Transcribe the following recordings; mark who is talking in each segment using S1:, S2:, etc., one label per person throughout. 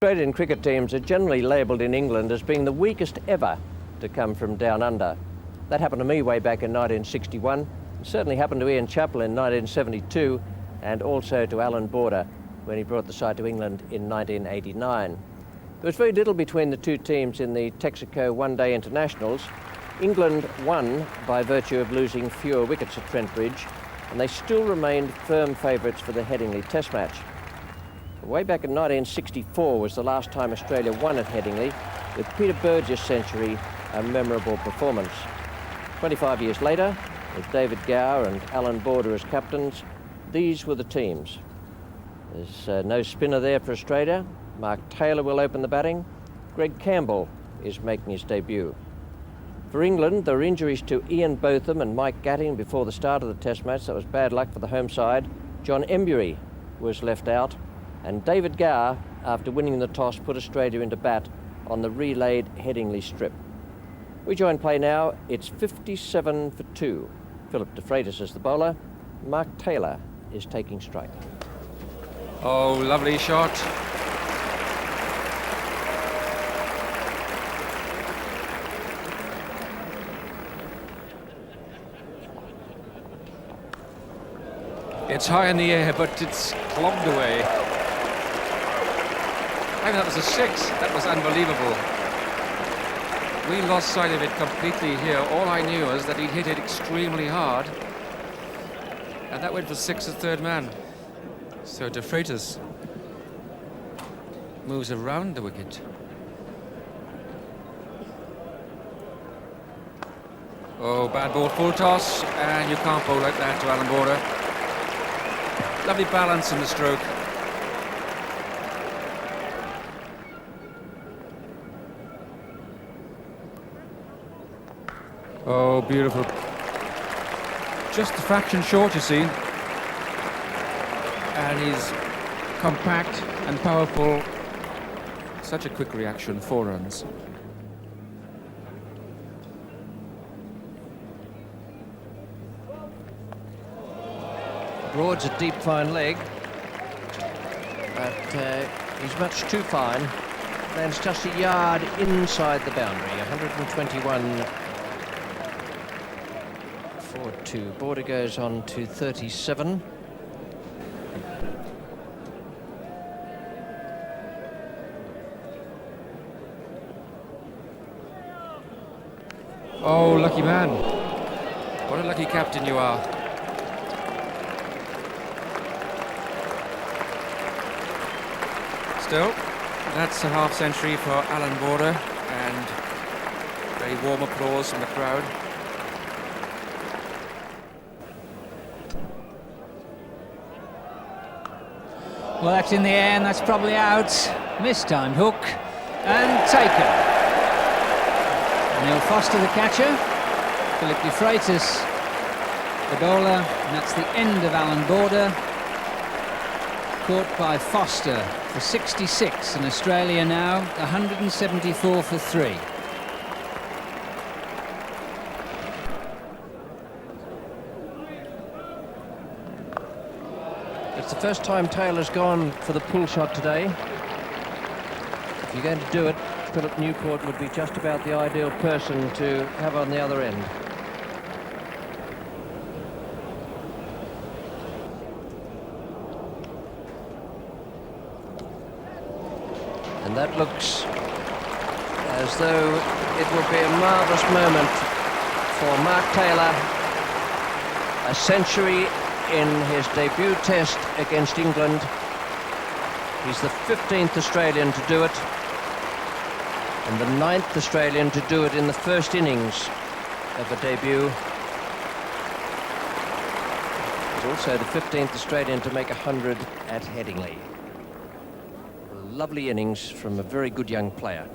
S1: Australian cricket teams are generally labelled in England as being the weakest ever to come from down under. That happened to me way back in 1961. It certainly happened to Ian Chappell in 1972 and also to Alan Border when he brought the side to England in 1989. There was very little between the two teams in the Texaco one-day internationals. England won by virtue of losing fewer wickets at Trent Bridge, and they still remained firm favourites for the Headingley Test match. Way back in 1964 was the last time Australia won at Headingley, with Peter Burgess' century a memorable performance. 25 years later, with David Gower and Alan Border as captains, these were the teams. There's no spinner there for Australia. Mark Taylor will open the batting. Greg Campbell is making his debut. For England, there were injuries to Ian Botham and Mike Gatting before the start of the Test match. That was bad luck for the home side. John Embury was left out, and David Gower, after winning the toss, put Australia into bat on the relayed Headingley strip. We join play now. It's 57 for 2. Philip de Freitas is the bowler. Mark Taylor is taking strike.
S2: Oh, lovely shot. It's high in the air, but it's clogged away. I mean, that was a 6. That was unbelievable. We lost sight of it completely here. All I knew was that he'd hit it extremely hard. And that went for 6 as third man. So de Freitas moves around the wicket. Oh, bad ball, full toss, and you can't bowl like that to Alan Border. Lovely balance in the stroke. Oh, beautiful. Just a fraction short, you see. And he's compact and powerful. Such a quick reaction, 4 runs.
S1: Broad's a deep, fine leg, but he's much too fine. Lands just a yard inside the boundary. 121 for 2. Border goes on to 37.
S2: Oh, lucky man. What a lucky captain you are. Still, that's a half century for Alan Border, and very warm applause from the crowd.
S3: Well, that's in the air, and that's probably out. Mistimed hook, and taken. Neil Foster, the catcher. Philip de Freitas, the bowler, and that's the end of Alan Border. Caught by Foster for 66, and Australia now 174 for 3.
S1: It's the first time Taylor's gone for the pull shot today. If you're going to do it, Philip Newcourt would be just about the ideal person to have on the other end. And that looks as though it will be a marvellous moment for Mark Taylor. A century in his debut test against England. He's the 15th Australian to do it, and the 9th Australian to do it in the first innings of a debut. He's also the 15th Australian to make 100 at Headingley. Lovely innings from a very good young player.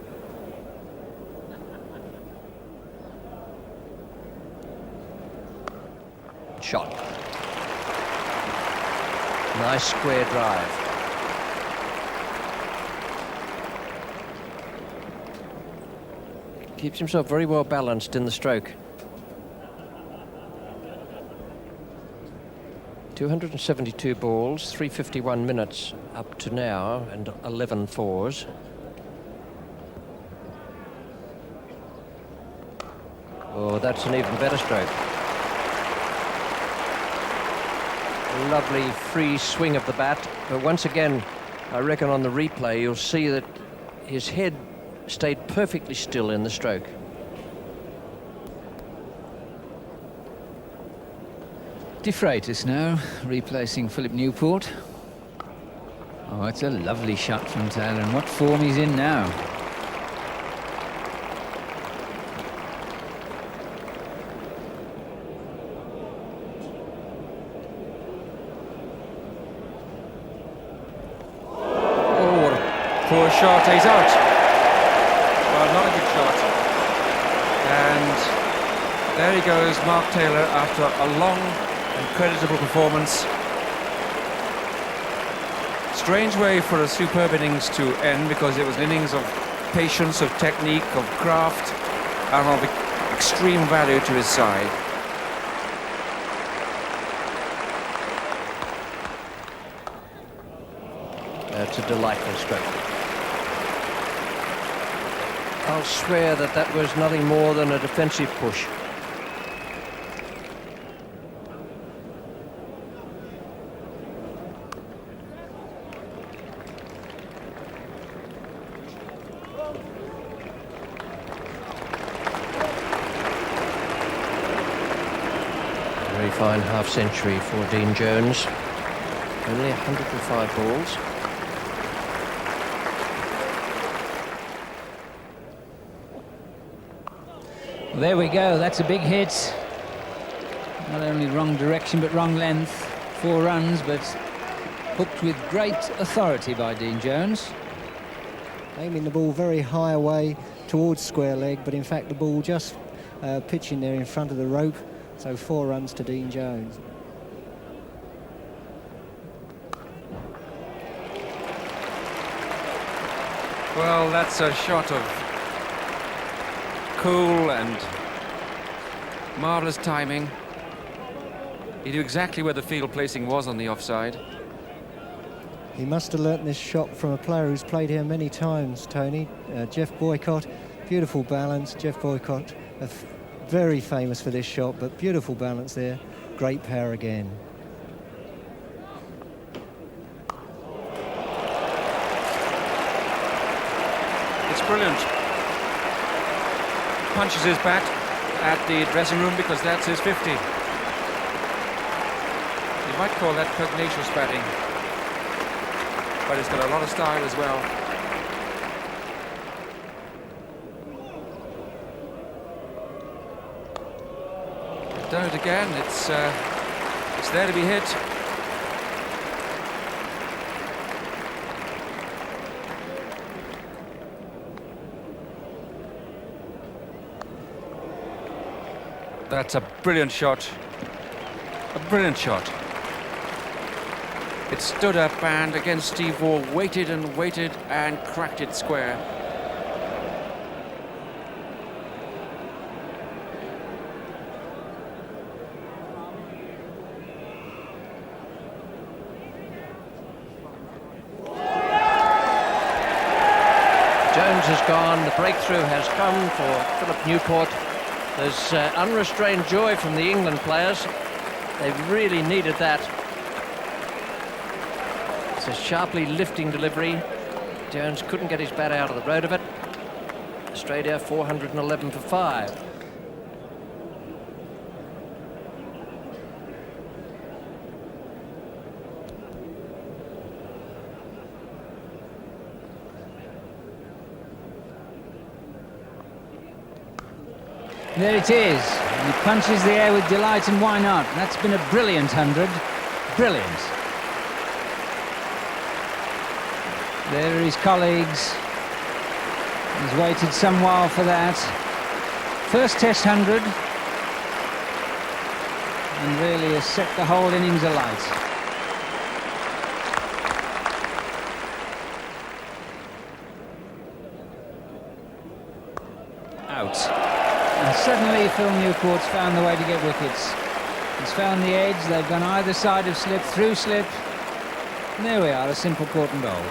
S1: Shot. Nice square drive. Keeps himself very well balanced in the stroke. 272 balls, 351 minutes up to now, and 11 fours. Oh, that's an even better stroke. A lovely free swing of the bat, but once again, I reckon on the replay you'll see that his head stayed perfectly still in the stroke.
S3: De Freitas now replacing Philip Newport. Oh, it's a lovely shot from Taylor, and what form he's in now.
S2: Oh, what a poor shot. He's out. Well, not a good shot. And there he goes, Mark Taylor, after a long and creditable performance. Strange way for a superb innings to end, because it was an innings of patience, of technique, of craft, and of extreme value to his side.
S1: That's a delightful stroke. I'll swear that that was nothing more than a defensive push. Very fine half-century for Dean Jones. Only 105 balls.
S3: There we go, that's a big hit. Not only wrong direction, but wrong length. 4 runs, but hooked with great authority by Dean Jones.
S4: Aiming the ball very high away towards square leg, but in fact the ball just pitching there in front of the rope. So 4 runs to Dean Jones.
S2: Well, that's a shot of cool and marvellous timing. He knew exactly where the field placing was on the offside.
S4: He must have learnt this shot from a player who's played here many times, Tony. Jeff Boycott, beautiful balance. Jeff Boycott, very famous for this shot, but beautiful balance there. Great power again.
S2: It's brilliant. Punches his bat at the dressing room because that's his 50. You might call that pugnacious batting, but it's got a lot of style as well. Done it again. It's there to be hit. That's a brilliant shot. A brilliant shot. It stood up, and again Steve Waugh waited and waited and cracked it square.
S1: Jones has gone, the breakthrough has come for Philip Newport. There's unrestrained joy from the England players. They've really needed that. It's a sharply lifting delivery. Jones couldn't get his bat out of the road of it. Australia 411 for 5.
S3: There it is. He punches the air with delight, and why not? That's been a brilliant 100. Brilliant. There are his colleagues. He's waited some while for that. First Test 100. And really has set the whole innings alight. Out. And suddenly Phil Newport's found the way to get wickets. He's found the edge. They've gone either side of slip, through slip. And there we are, a simple court and bowled.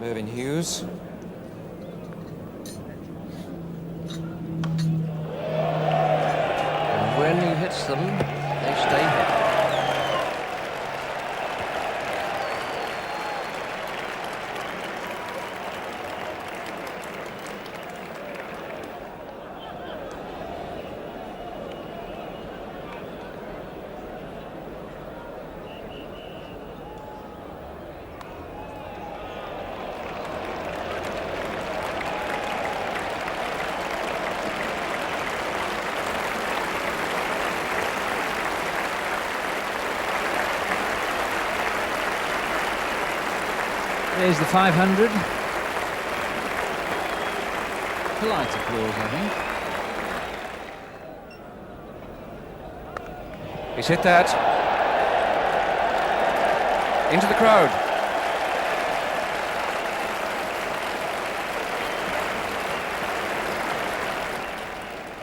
S2: Mervyn Hughes.
S1: And when he hits them, they stay hit.
S3: There's the 500. Polite applause, I think.
S2: He's hit that. Into the crowd.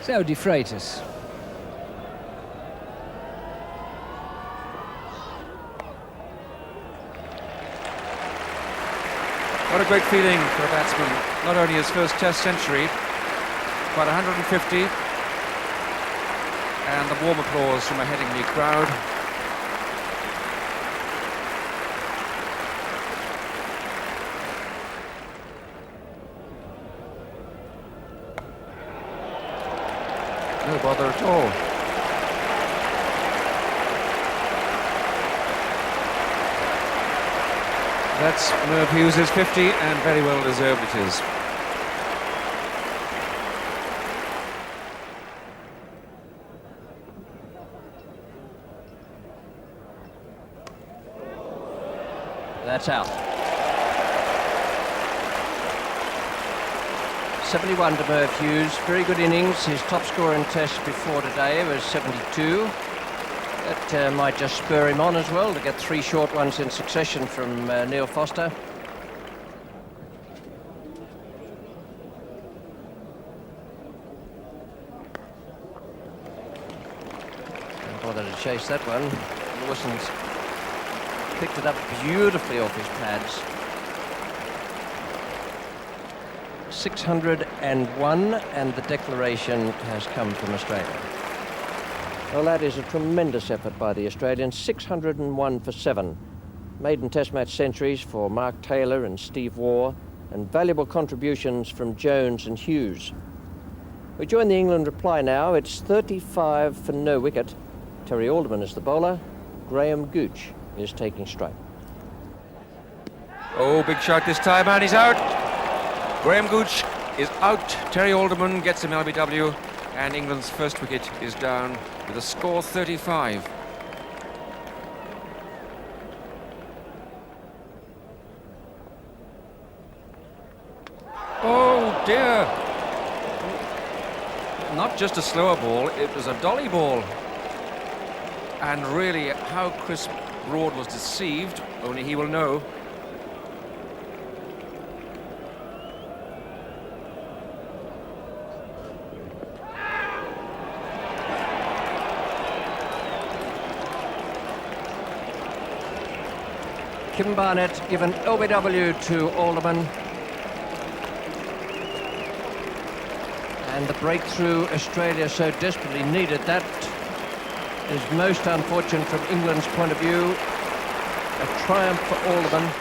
S3: So, De Freitas.
S2: What a great feeling for a batsman. Not only his first Test century, but 150. And the warm applause from a Headingley crowd. No bother at all. That's Merv Hughes' 50, and very well deserved it is.
S1: That's out. 71 to Merv Hughes. Very good innings. His top score in Tests before today was 72. That might just spur him on as well to get 3 short ones in succession from Neil Foster. Don't bother to chase that one. Lawson's picked it up beautifully off his pads. 601, and the declaration has come from Australia. Well, that is a tremendous effort by the Australians. 601 for 7. Maiden Test match centuries for Mark Taylor and Steve Waugh, and valuable contributions from Jones and Hughes. We join the England reply now. It's 35 for no wicket. Terry Alderman is the bowler. Graham Gooch is taking strike.
S2: Oh, big shot this time, and he's out. Graham Gooch is out. Terry Alderman gets him LBW, and England's first wicket is down with a score 35. Oh dear! Not just a slower ball, it was a dolly ball. And really, how Chris Broad was deceived, only he will know.
S1: Kim Barnett given LBW to Alderman. And the breakthrough Australia so desperately needed. That is most unfortunate from England's point of view. A triumph for Alderman.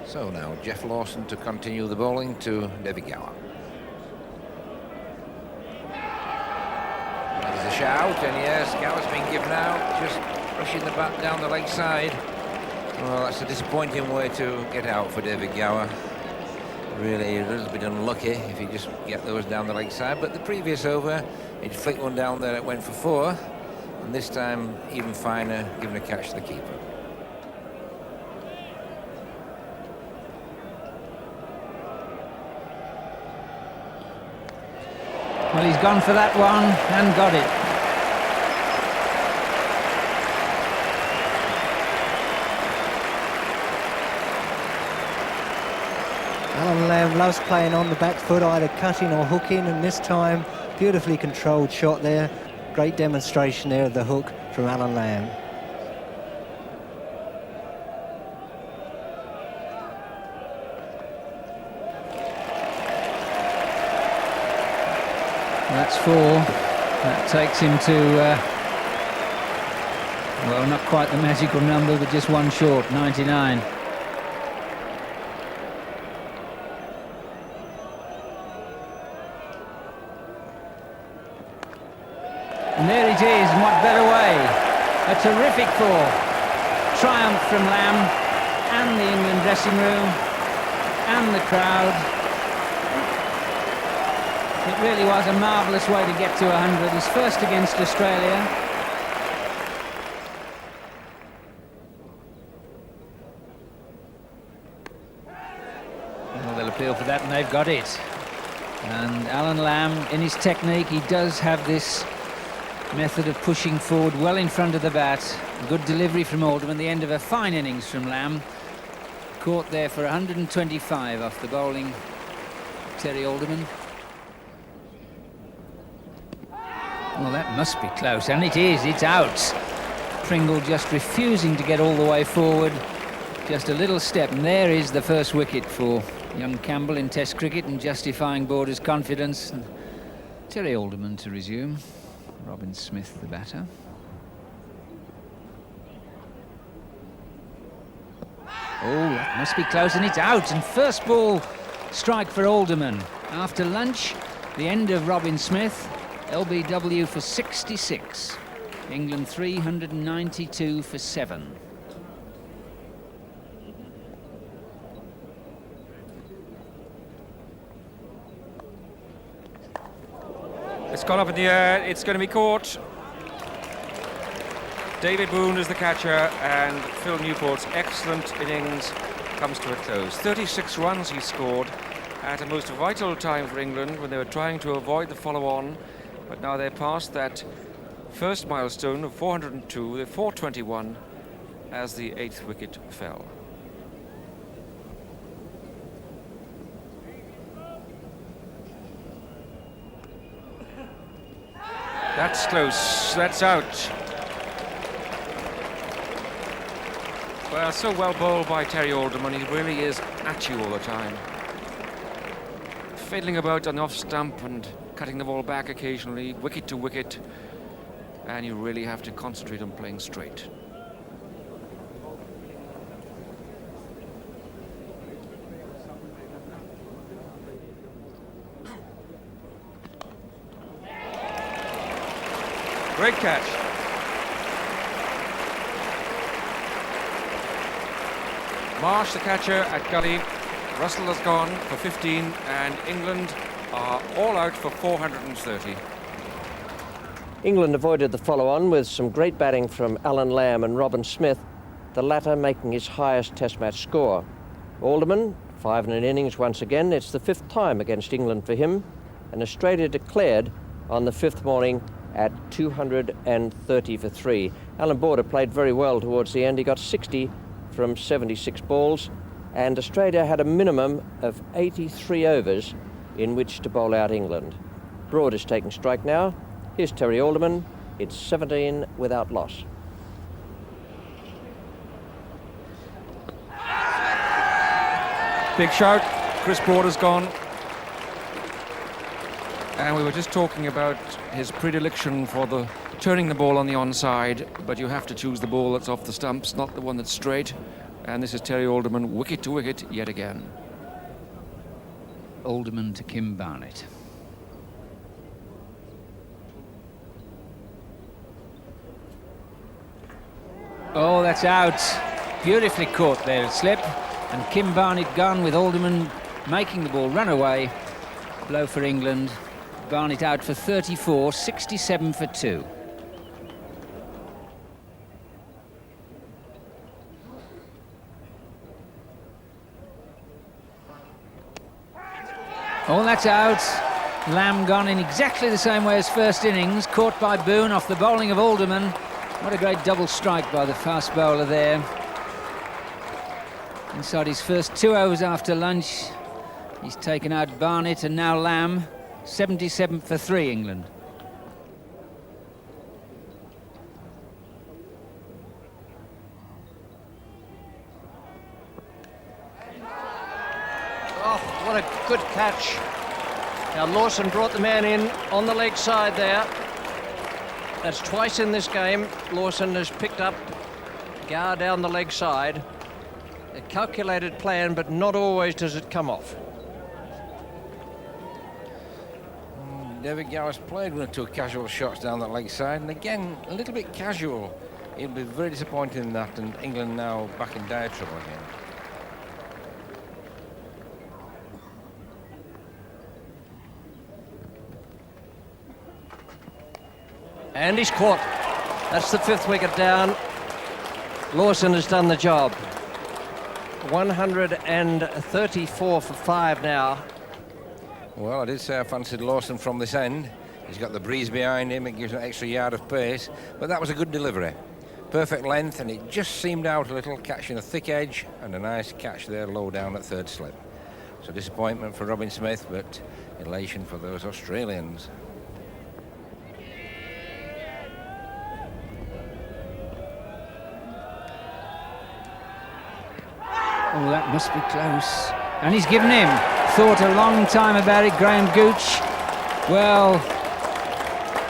S5: So now Jeff Lawson to continue the bowling to Devi Gower. There's a shout, and yes, Gower's been given out, just rushing the bat down the leg side. Well, that's a disappointing way to get out for David Gower. Really a little bit unlucky if you just get those down the leg side, but the previous over, he'd flicked one down there, it went for 4, and this time even finer, giving a catch to the keeper.
S3: Well, he's gone for that one and got it.
S4: Alan Alan Lamb loves playing on the back foot, either cutting or hooking, and this time, beautifully controlled shot there. Great demonstration there of the hook from Alan Lamb.
S3: That's 4. That takes him to, well, not quite the magical number, but just one short, 99. And there it is, and what better way? A terrific 4. Triumph from Lamb and the England dressing room and the crowd. It really was a marvellous way to get to 100. His first against Australia. Well, they'll appeal for that, and they've got it. And Alan Lamb, in his technique, he does have this method of pushing forward well in front of the bat. Good delivery from Alderman, the end of a fine innings from Lamb. Caught there for 125 off the bowling Terry Alderman. Well, that must be close, and it is, it's out. Pringle just refusing to get all the way forward. Just a little step, and there is the first wicket for young Campbell in Test cricket and justifying Border's confidence. And Terry Alderman to resume. Robin Smith, the batter. Oh, that must be close, and it's out. And first ball strike for Alderman. After lunch, the end of Robin Smith. LBW for 66. England 392 for 7.
S2: It's gone up in the air, it's going to be caught. David Boone is the catcher, and Phil Newport's excellent innings comes to a close. 36 runs he scored at a most vital time for England when they were trying to avoid the follow-on. But now they're past that first milestone of 402, they're 421 as the 8th wicket fell. That's close, that's out. Well, so well bowled by Terry Alderman, he really is at you all the time. Fiddling about on off stump and cutting the ball back occasionally, wicket to wicket, and you really have to concentrate on playing straight. Great catch. Marsh, the catcher at gully. Russell has gone for 15, and England are all out for 430.
S1: England avoided the follow-on with some great batting from Alan Lamb and Robin Smith, the latter making his highest Test match score. Alderman, 5 in an innings once again. It's the 5th time against England for him, and Australia declared on the 5th morning at 230 for 3. Alan Border played very well towards the end. He got 60 from 76 balls, and Australia had a minimum of 83 overs in which to bowl out England. Broad is taking strike now. Here's Terry Alderman. It's 17 without loss.
S2: Big shout. Chris Broad has gone. And we were just talking about his predilection for turning the ball on the onside, but you have to choose the ball that's off the stumps, not the one that's straight. And this is Terry Alderman, wicket to wicket yet again.
S3: Alderman to Kim Barnett. Oh, that's out. Beautifully caught there at slip. And Kim Barnett gone with Alderman making the ball run away. Blow for England. Barnett out for 34, 67 for 2. Oh, that's out. Lamb gone in exactly the same way as first innings. Caught by Boone off the bowling of Alderman. What a great double strike by the fast bowler there. Inside his first 2 overs after lunch, He's taken out Barnett and now Lamb. 77 for 3, England.
S1: Oh, what a good catch. Now Lawson brought the man in on the leg side there. That's twice in this game. Lawson has picked up Gower down the leg side. A calculated plan, but not always does it come off.
S5: David Gower's played 1 or 2 casual shots down that leg side, and again, a little bit casual. He'll be very disappointed in that, and England now back in dire trouble again.
S1: And he's caught. That's the 5th wicket down. Lawson has done the job. 134 for 5 now.
S5: Well, I did say I fancied Lawson from this end. He's got the breeze behind him, it gives him an extra yard of pace, but that was a good delivery. Perfect length, and it just seamed out a little, catching a thick edge, and a nice catch there low down at 3rd slip. So disappointment for Robin Smith, but elation for those Australians.
S3: Oh, that must be close. And he's given him. Thought a long time about it, Graham Gooch. Well,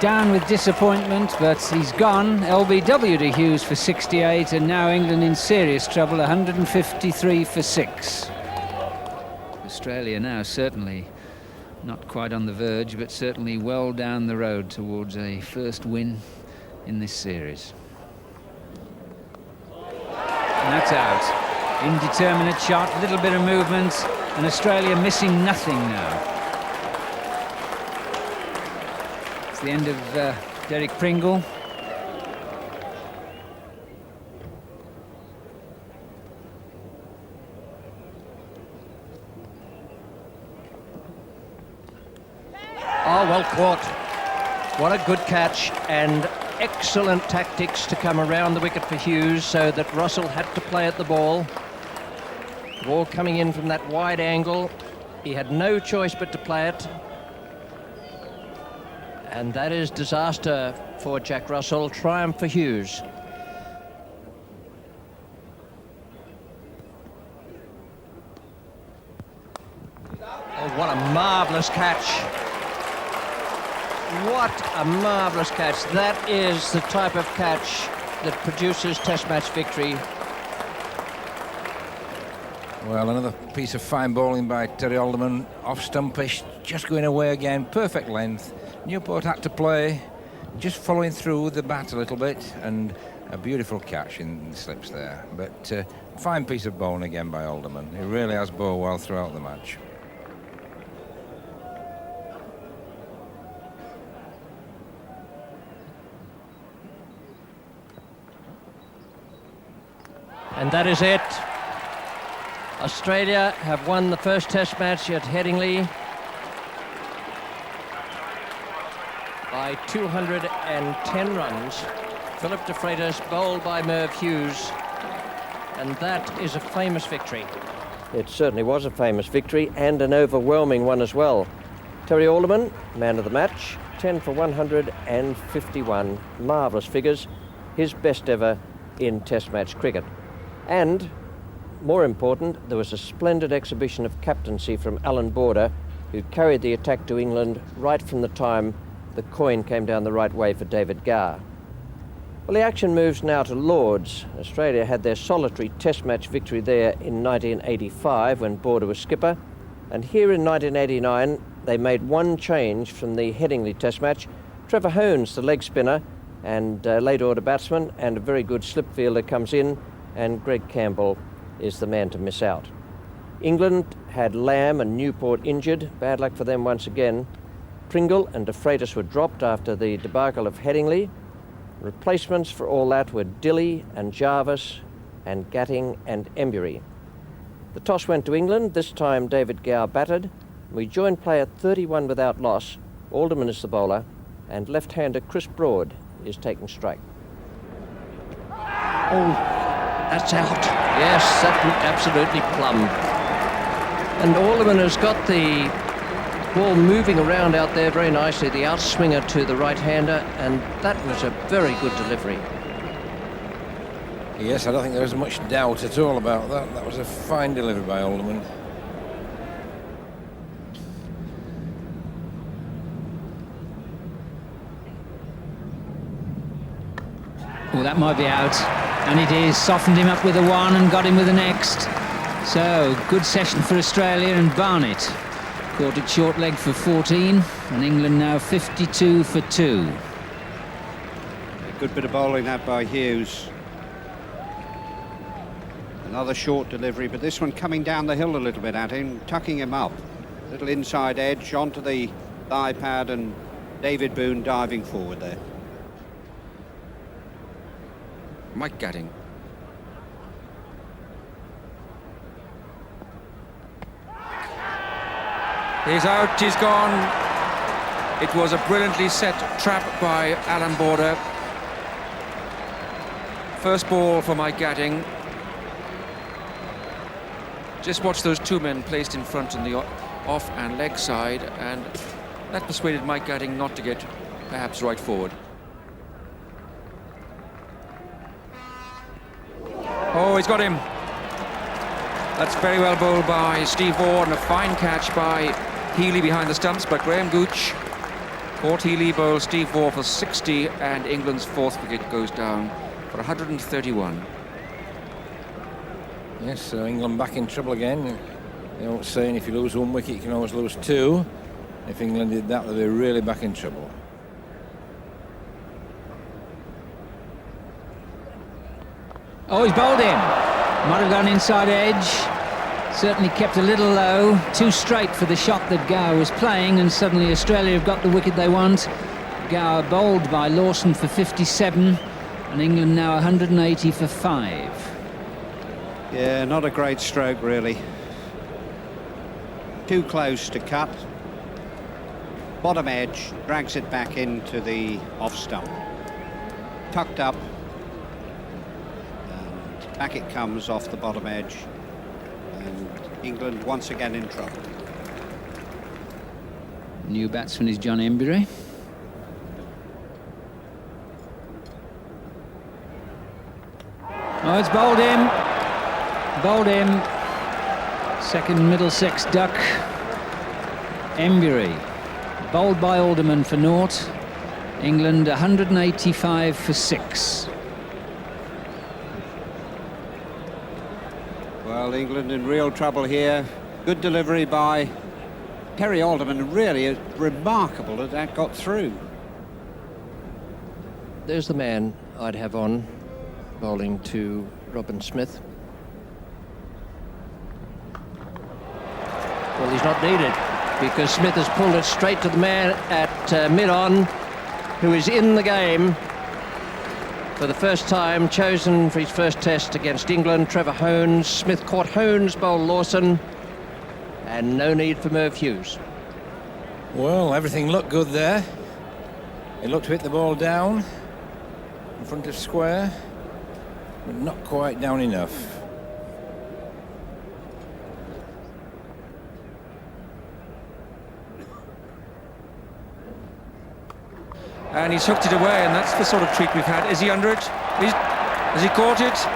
S3: down with disappointment, but he's gone. LBW to Hughes for 68, and now England in serious trouble, 153 for 6. Australia now certainly not quite on the verge, but certainly well down the road towards a first win in this series. And that's out. Indeterminate shot, little bit of movement, and Australia missing nothing now. It's the end of Derek Pringle.
S1: Oh, well caught. What a good catch, and excellent tactics to come around the wicket for Hughes so that Russell had to play at the ball. Ball coming in from that wide angle. He had no choice but to play it. And that is disaster for Jack Russell, triumph for Hughes. Oh, what a marvellous catch. What a marvellous catch. That is the type of catch that produces Test match victory.
S5: Well, another piece of fine bowling by Terry Alderman, off stumpish, just going away again, perfect length. Newport had to play, just following through the bat a little bit, and a beautiful catch in the slips there. But fine piece of bowling again by Alderman. He really has bowled well throughout the match.
S1: And that is it. Australia have won the first Test match at Headingley by 210 runs. Philip de Freitas bowled by Merv Hughes, and that is a famous victory. It certainly was a famous victory, and an overwhelming one as well. Terry Alderman, man of the match, 10 for 151. Marvellous figures, his best ever in Test match cricket. And more important, there was a splendid exhibition of captaincy from Alan Border, who carried the attack to England right from the time the coin came down the right way for David Gower. Well, the action moves now to Lords. Australia had their solitary Test match victory there in 1985 when Border was skipper, and here in 1989 they made one change from the Headingley Test match. Trevor Hones, the leg spinner and late order batsman, and a very good slip fielder comes in, and Greg Campbell is the man to miss out. England had Lamb and Newport injured, bad luck for them once again. Pringle and de Freitas were dropped after the debacle of Headingley. Replacements for all that were Dilley and Jarvis and Gatting and Embury. The toss went to England, this time David Gower batted. We joined play at 31 without loss. Alderman is the bowler, and left-hander Chris Broad is taking strike. Oh, that's out. Yes, that looked absolutely plumb. And Alderman has got the ball moving around out there very nicely, the outswinger to the right-hander, and that was a very good delivery.
S5: Yes, I don't think there was much doubt at all about that. That was a fine delivery by Alderman.
S3: Well, that might be out, and it is. Softened him up with a 1 and got him with the next. So, good session for Australia, and Barnett caught it short leg for 14, and England now 52 for 2.
S6: A good bit of bowling that by Hughes. Another short delivery, but this one coming down the hill a little bit at him, tucking him up. Little inside edge onto the thigh pad, and David Boone diving forward there.
S2: Mike Gatting. He's out, he's gone. It was a brilliantly set trap by Alan Border. First ball for Mike Gatting. Just watch those two men placed in front on the off and leg side, and that persuaded Mike Gatting not to get perhaps right forward. Oh, he's got him. That's very well bowled by Steve Waugh, and a fine catch by Healy behind the stumps, but Graham Gooch caught Healy bowl Steve Waugh for 60, and England's fourth wicket goes down for 131.
S5: Yes, so England back in trouble again. You know, saying if you lose 1 wicket, you can always lose 2. If England did that, they'd be really back in trouble.
S3: Oh, he's bowled in. Might have gone inside edge. Certainly kept a little low. Too straight for the shot that Gower was playing, and suddenly Australia have got the wicket they want. Gower bowled by Lawson for 57, and England now 180 for 5.
S6: Yeah, not a great stroke, really. Too close to cut. Bottom edge, drags it back into the off stump. Tucked up. And back it comes off the bottom edge. And England once again in trouble.
S3: New batsman is John Embury. Oh, it's bowled him. Bowled him. Second Middlesex duck. Embury. Bowled by Alderman for naught. England 185 for 6.
S6: Well, England in real trouble here. Good delivery by Terry Alderman. Really remarkable that that got through.
S1: There's the man I'd have on, bowling to Robin Smith. Well, he's not needed, because Smith has pulled it straight to the man at mid-on, who is in the game for the first time, chosen for his first test against England. Trevor Hones. Smith caught Hones, bowled Lawson, and no need for Merv Hughes.
S5: Well, everything looked good there. He looked to hit the ball down in front of square, but not quite down enough.
S2: And he's hooked it away, and that's the sort of treat we've had. Is he under it? Has he caught it?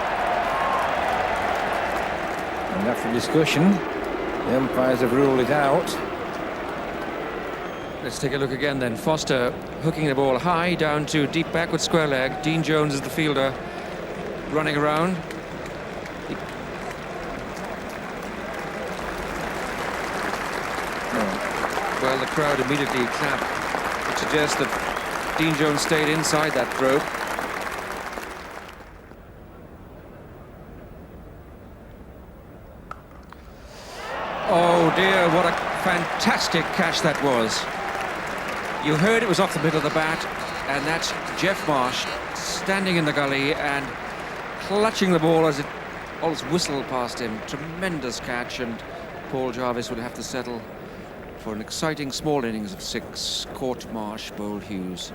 S5: And after discussion, the umpires have ruled it out.
S2: Let's take a look again then. Foster hooking the ball high down to deep backward square leg. Dean Jones is the fielder running around. Well, the crowd immediately clapped, which suggests that Dean Jones stayed inside that rope. Oh dear, what a fantastic catch that was. You heard it was off the middle of the bat, and that's Geoff Marsh standing in the gully and clutching the ball as it almost whistled past him. Tremendous catch, and Paul Jarvis would have to settle for an exciting small innings of 6. Caught Marsh, bowled Hughes.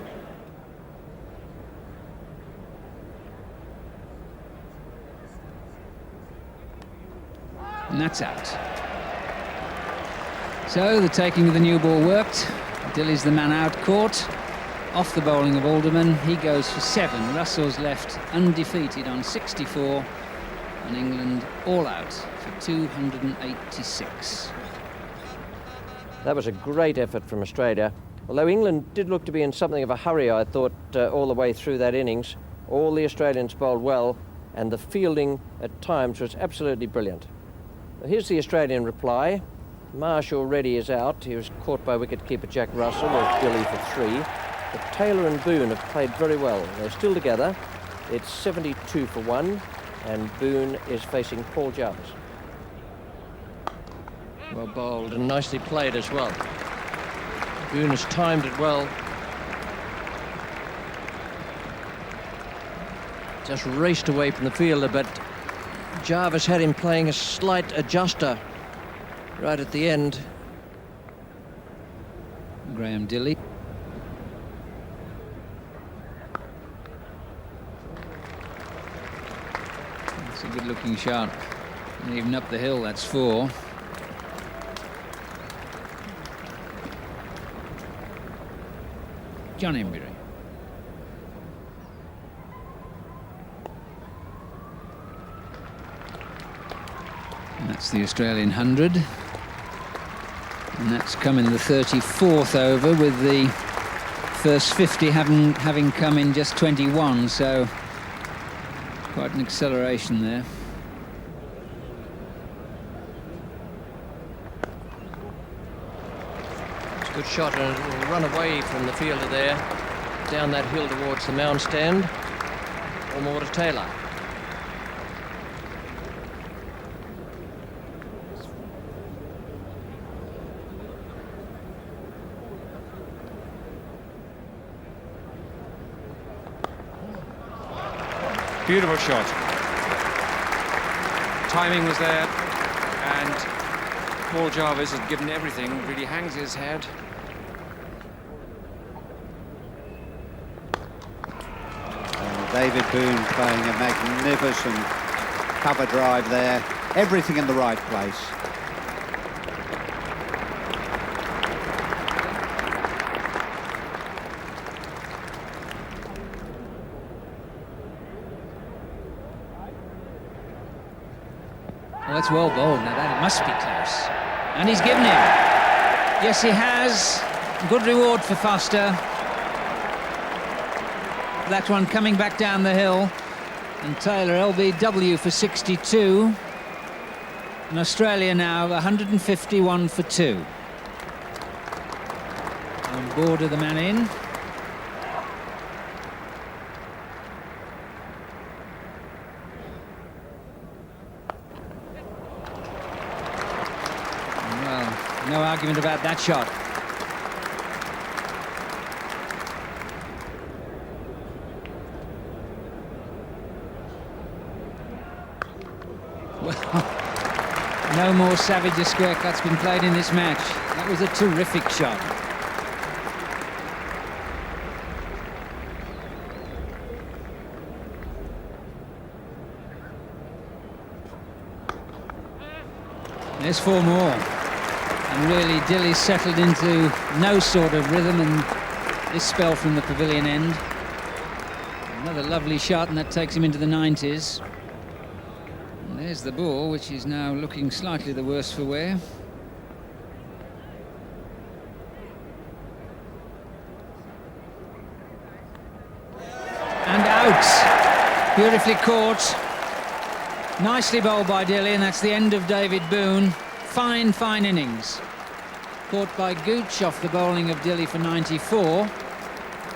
S3: And that's out. So the taking of the new ball worked. Dilley's the man out caught. Off the bowling of Alderman, he goes for 7. Russell's left undefeated on 64, and England all out for 286.
S1: That was a great effort from Australia. Although England did look to be in something of a hurry, I thought, all the way through that innings. All the Australians bowled well, and the fielding at times was absolutely brilliant. Here's the Australian reply. Marsh already is out. He was caught by wicketkeeper Jack Russell of Dilley for 3. But Taylor and Boone have played very well. They're still together. It's 72 for 1, and Boone is facing Paul Jarvis. Well bowled and nicely played as well. Boone has timed it well. Just raced away from the fielder, but Jarvis had him playing a slight adjuster right at the end.
S3: Graham Dilley. It's a good looking shot. And even up the hill, that's 4. John Embury. And that's the Australian 100. And that's come in the 34th over, with the first 50 having come in just 21, so quite an acceleration there.
S1: It's a good shot, and it will run away from the fielder there, down that hill towards the mound stand, or more to Taylor.
S2: Beautiful shot. Timing was there, and Paul Jarvis had given everything, really hangs his head.
S6: David Boone playing a magnificent cover drive there. Everything in the right place.
S3: Well, that's well bowled. Now that must be close. And he's given him. Yes, he has. Good reward for Foster. That one coming back down the hill. And Taylor, LBW for 62. And Australia now 151 for 2. On board of the man in. No argument about that shot. Well, no more savage a square cut's been played in this match. That was a terrific shot. There's 4 more. And really, Dilley settled into no sort of rhythm in this spell from the pavilion end. Another lovely shot, and that takes him into the 90s. And there's the ball, which is now looking slightly the worse for wear. And out. Beautifully caught. Nicely bowled by Dilley, and that's the end of David Boone. Fine, fine innings. Caught by Gooch off the bowling of Dilley for 94.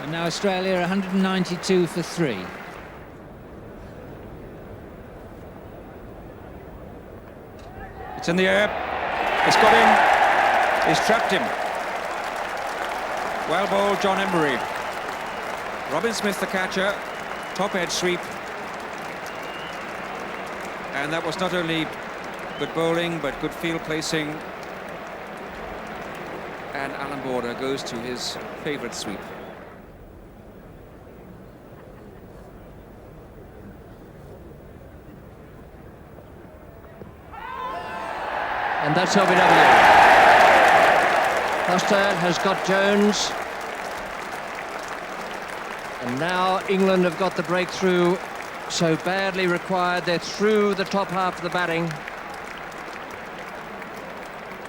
S3: And now Australia 192 for 3.
S2: It's in the air. It's got him. He's trapped him. Well bowled, John Embury. Robin Smith, the catcher. Top edge sweep. And that was not only good bowling, but good field placing. And Alan Border goes to his favourite sweep.
S1: And that's LBW. Foster has got Jones. And now England have got the breakthrough so badly required. They're through the top half of the batting.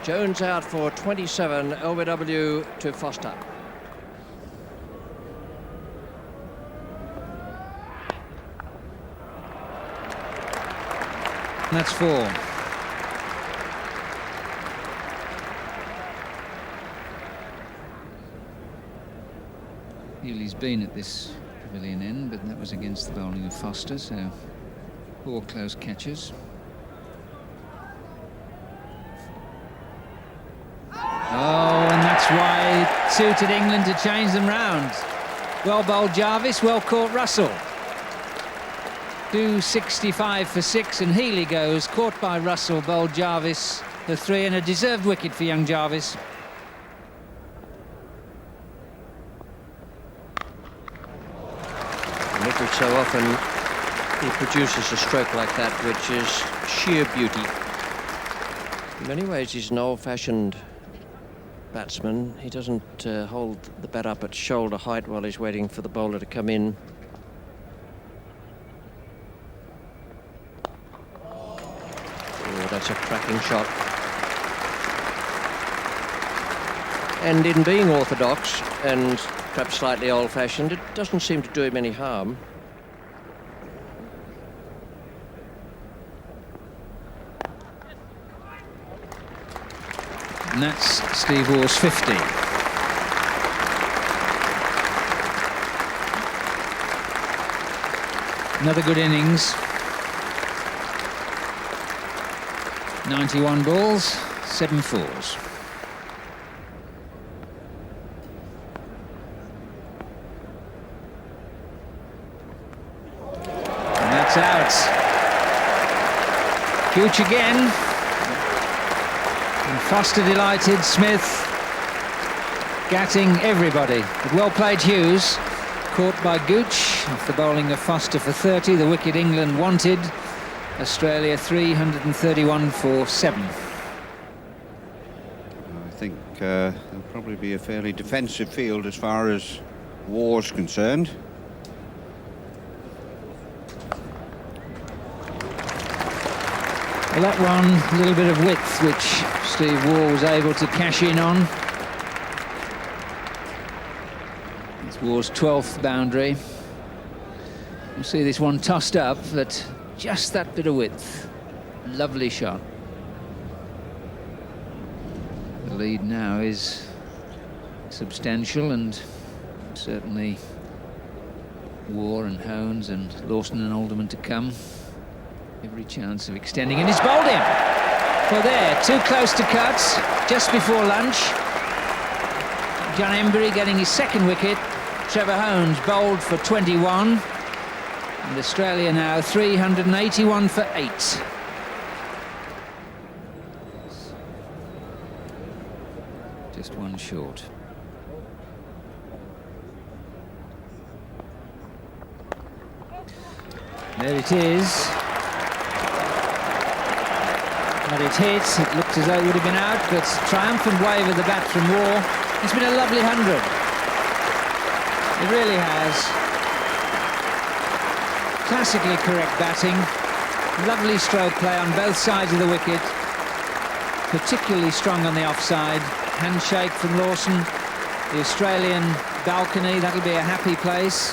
S1: Jones out for 27, LBW to Foster.
S3: And that's 4. Healy's been at this pavilion end, but that was against the bowling of Foster, so 4 close catches. Oh, and that's why it suited England to change them round. Well bowled Jarvis, well caught Russell. 265 for 6, and Healy goes, caught by Russell, bowled Jarvis for 3, and a deserved wicket for young Jarvis.
S1: Every so often he produces a stroke like that, which is sheer beauty. In many ways, he's an old-fashioned batsman. He doesn't hold the bat up at shoulder height while he's waiting for the bowler to come in. Oh, that's a cracking shot. And in being orthodox and perhaps slightly old-fashioned, it doesn't seem to do him any harm.
S3: And that's Steve Waugh's 50. Another good innings. 91 balls, 7 fours. And that's out. Gooch again. And Foster delighted, Smith, Gatting, everybody. But well played Hughes, caught by Gooch off the bowling of Foster for 30, the wicket England wanted. Australia 331 for 7.
S6: I think there'll probably be a fairly defensive field as far as Waugh's concerned.
S3: Well, that one, a little bit of width, which Steve Waugh was able to cash in on. It's Waugh's 12th boundary. You'll see this one tossed up, but just that bit of width. Lovely shot. The lead now is substantial, and certainly Waugh and Hones and Lawson and Alderman to come. Every chance of extending, and he's bowled him. Well, there, too close to cuts, just before lunch. John Embury getting his 2nd wicket. Trevor Hones bowled for 21. And Australia now 381 for 8. Just one short. There it is. But it hit, it looked as though it would have been out, but triumphant wave of the bat from Waugh. It's been a lovely 100. It really has. Classically correct batting. Lovely stroke play on both sides of the wicket. Particularly strong on the offside. Handshake from Lawson. The Australian balcony, that'll be a happy place.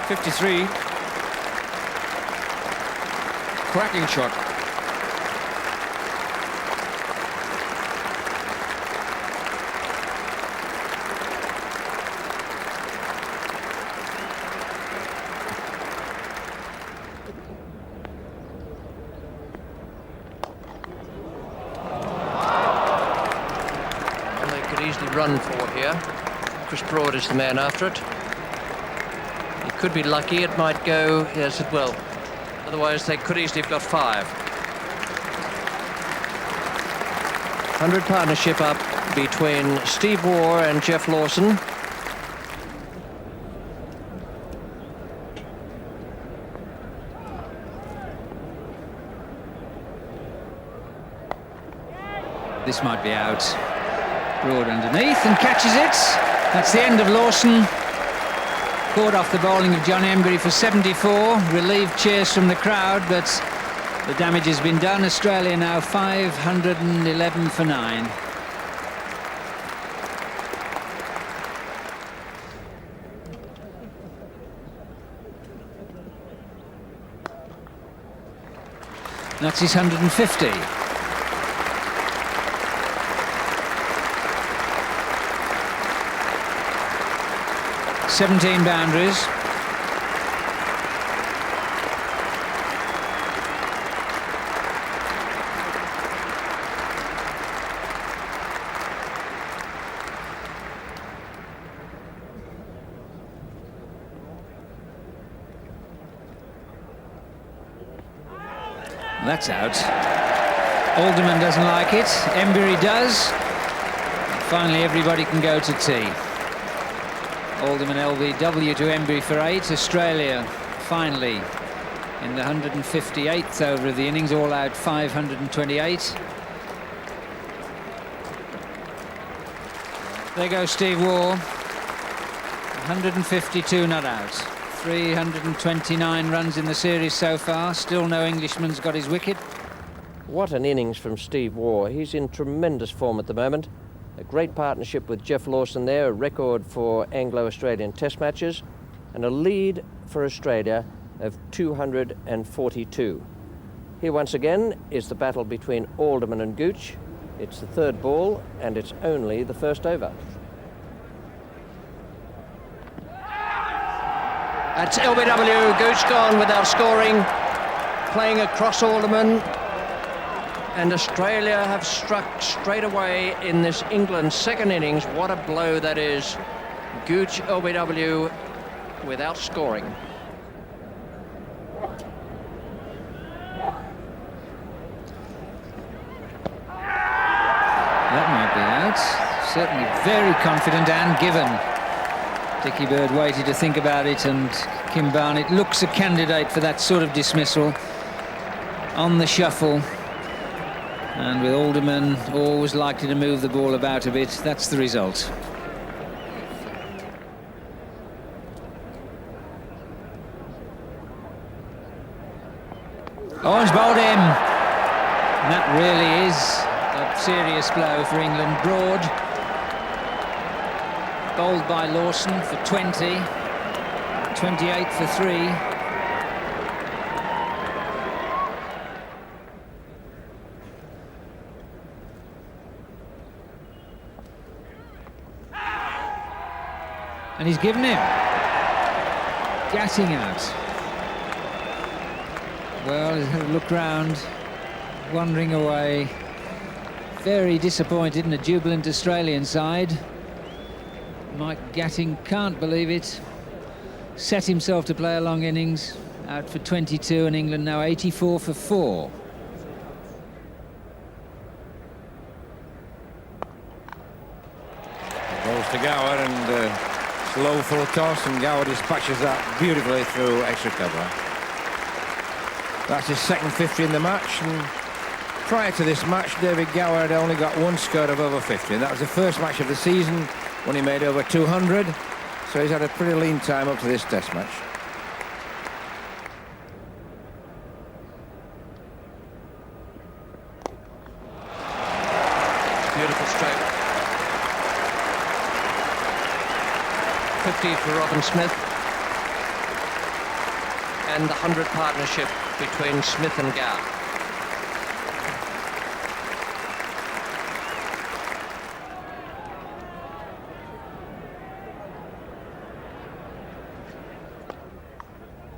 S2: .53. Cracking shot.
S1: Well, they could easily run 4 here. Chris Broad is the man after it. Could be lucky, it might go, yes it will. Otherwise they could easily have got 5. 100 partnership up between Steve Waugh and Geoff Lawson.
S3: This might be out. Broad underneath and catches it. That's the end of Lawson. Caught off the bowling of John Emburey for 74. Relieved cheers from the crowd, but the damage has been done. Australia now 511 for 9. That's his 150. "17 boundaries. That's out. Alderman doesn't like it. Emburey does. Finally, everybody can go to tea. Alderman LBW to Emburey for 8. Australia finally in the 158th over of the innings, all out 528. There goes Steve Waugh. 152 not out. 329 runs in the series so far. Still no Englishman's got his wicket.
S1: What an innings from Steve Waugh. He's in tremendous form at the moment. A great partnership with Geoff Lawson there, a record for Anglo-Australian Test matches, and a lead for Australia of 242. Here once again is the battle between Alderman and Gooch. It's the third ball, and it's only the first over. That's LBW. Gooch gone without scoring, playing across Alderman. And Australia have struck straight away in this England second innings. What a blow that is. Gooch, LBW, without scoring.
S3: That might be out. Certainly very confident and given. Dickie Bird waited to think about it, and Kim Barnett looks a candidate for that sort of dismissal. On the shuffle. And with Alderman always likely to move the ball about a bit, that's the result. Oh, he's bowled him. And that really is a serious blow for England. Broad. Bowled by Lawson for 20. 28 for 3. And he's given him. Gatting out. Well, he's had a look round, wandering away. Very disappointed in a jubilant Australian side. Mike Gatting can't believe it. Set himself to play a long innings. Out for 22, and England now 84 for 4.
S5: Goes to Gower, and slow full toss, and Gower dispatches that beautifully through extra cover. That's his second 50 in the match, and prior to this match, David Gower had only got one score of over 50, and that was the first match of the season when he made over 200, so he's had a pretty lean time up to this test match.
S1: Beautiful stroke. 50 for Robin Smith. And the 100 partnership between Smith and Gower.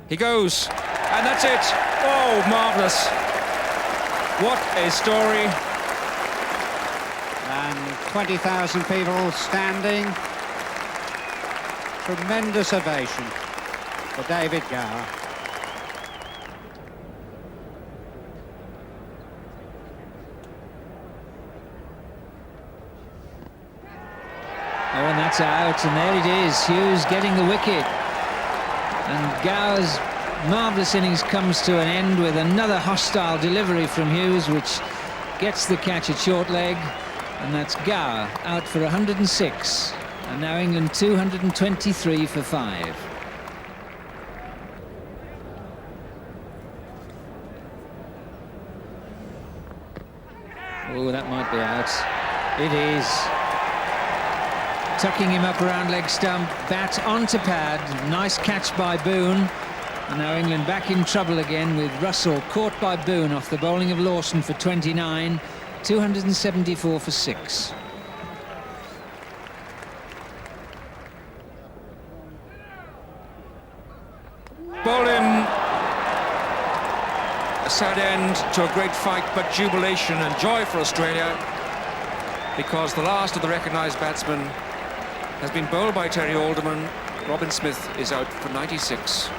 S2: He goes, and that's it. Oh, marvellous. What a story.
S6: And 20,000 people standing. Tremendous ovation for David Gower.
S3: Oh, and that's out, and there it is. Hughes getting the wicket. And Gower's marvellous innings comes to an end with another hostile delivery from Hughes, which gets the catch at short leg. And that's Gower out for 106. And now England 223 for 5. Oh, that might be out. It is. Tucking him up around leg stump, bat onto pad. Nice catch by Boone. And now England back in trouble again with Russell caught by Boone off the bowling of Lawson for 29. 274 for 6.
S2: Bowl him. A sad end to a great fight, but jubilation and joy for Australia, because the last of the recognised batsmen has been bowled by Terry Alderman. Robin Smith is out for 96.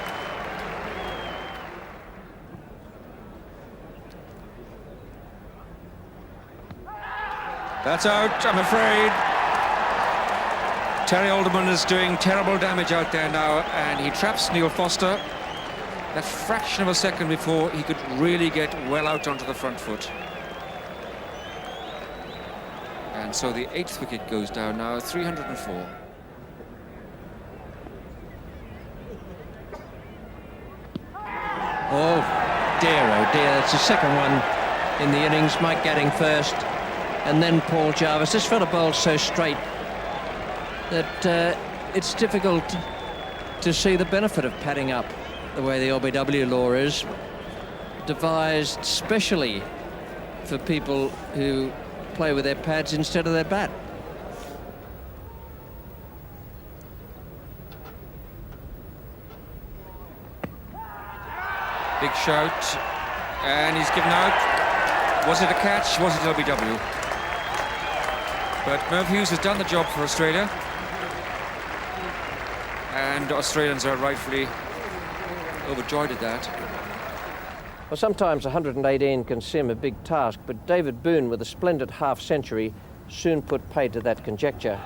S2: That's out, I'm afraid. Terry Alderman is doing terrible damage out there now, and he traps Neil Foster that fraction of a second before he could really get well out onto the front foot. And so the 8th wicket goes down now, 304.
S1: Oh dear, that's the second one in the innings. Mike Gatting first, and then Paul Jarvis. This fella bowled so straight that it's difficult to see the benefit of padding up the way the LBW law is, devised specially for people who play with their pads instead of their bat.
S2: Big shout, and he's given out. Was it a catch? Was it LBW? But Merv Hughes has done the job for Australia, and Australians are rightfully overjoyed at that.
S1: Well, sometimes 118 can seem a big task, but David Boone, with a splendid half-century, soon put paid to that conjecture.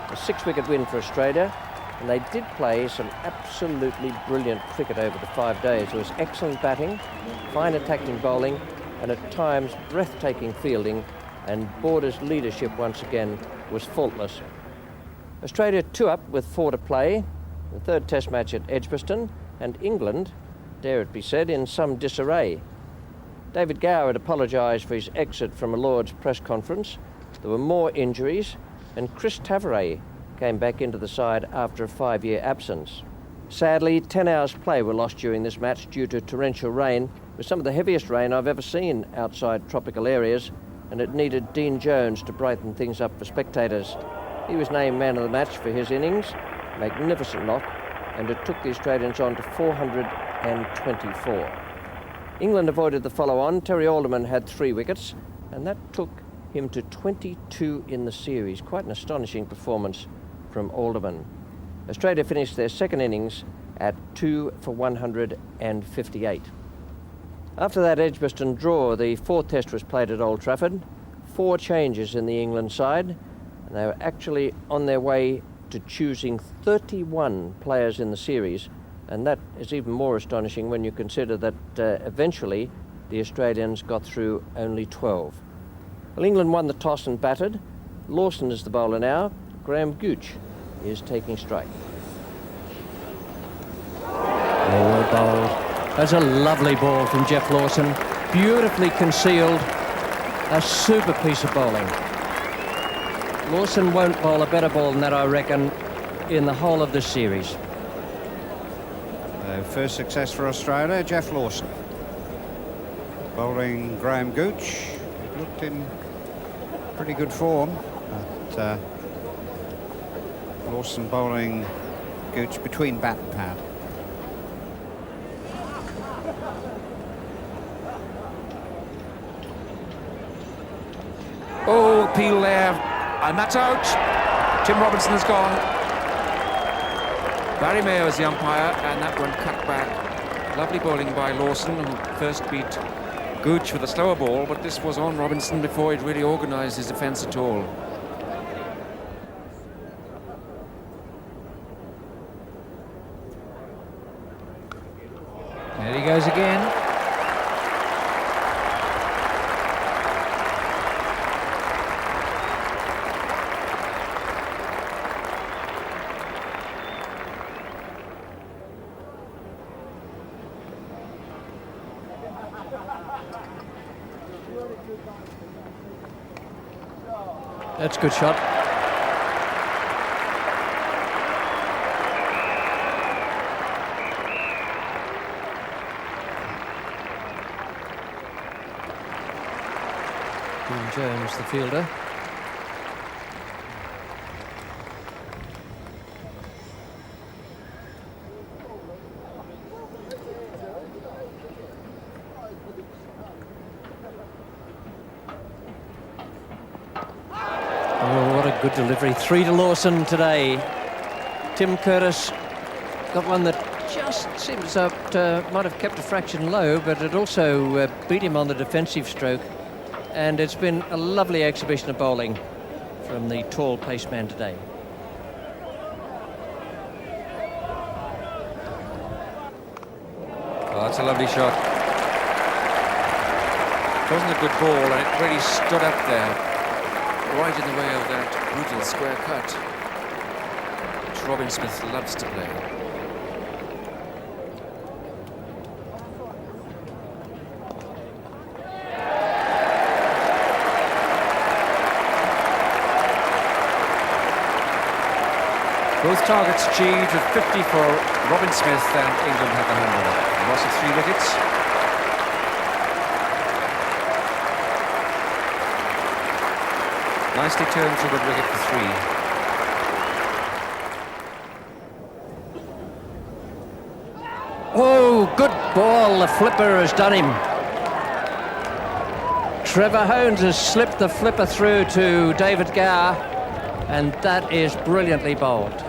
S1: A 6-wicket win for Australia, and they did play some absolutely brilliant cricket over the 5 days. There was excellent batting, fine attacking bowling, and at times breathtaking fielding, and Border's leadership once again was faultless. Australia 2 up with 4 to play, the 3rd Test match at Edgbaston, and England, dare it be said, in some disarray. David Gower had apologised for his exit from a Lord's press conference. There were more injuries, and Chris Tavares came back into the side after a 5-year absence. Sadly, 10 hours play were lost during this match due to torrential rain, with some of the heaviest rain I've ever seen outside tropical areas, and it needed Dean Jones to brighten things up for spectators. He was named man of the match for his innings, magnificent knock, and it took the Australians on to 424. England avoided the follow-on. Terry Alderman had 3 wickets, and that took him to 22 in the series. Quite an astonishing performance from Alderman. Australia finished their second innings at 2 for 158. After that Edgbaston draw, the 4th Test was played at Old Trafford. 4 changes in the England side, and they were actually on their way to choosing 31 players in the series, and that is even more astonishing when you consider that eventually the Australians got through only 12. Well, England won the toss and batted. Lawson is the bowler now. Graham Gooch is taking strike. Oh, bowled. That's a lovely ball from Geoff Lawson. Beautifully concealed. A super piece of bowling. Lawson won't bowl a better ball than that, I reckon, in the whole of this series.
S6: First success for Australia, Geoff Lawson. Bowling Graham Gooch. Looked in pretty good form, but Lawson bowling Gooch between bat and pad.
S2: Oh, appeal there, and that's out. Tim Robinson has gone. Barry Mayo is the umpire, and that one cut back. Lovely bowling by Lawson, who first beat Gooch with a slower ball, but this was on Robinson before he'd really organised his defence at all.
S3: There he goes again.
S1: That's a good shot. Dean Jones, the fielder. Oh, what a good delivery. 3 to Lawson today. Tim Curtis got one that just seems to might have kept a fraction low, but it also beat him on the defensive stroke. And it's been a lovely exhibition of bowling from the tall paceman today.
S2: Oh, that's a lovely shot. It wasn't a good ball, and it really stood up there, right in the way of that brutal square cut, which Robin Smith loves to play. Both targets achieved with 50 for Robin Smith, and England had the 100. Loss of 3 wickets. Nicely turned for good wicket for 3.
S1: Oh, good ball. The flipper has done him. Trevor Hohns has slipped the flipper through to David Gower, and that is brilliantly bowled.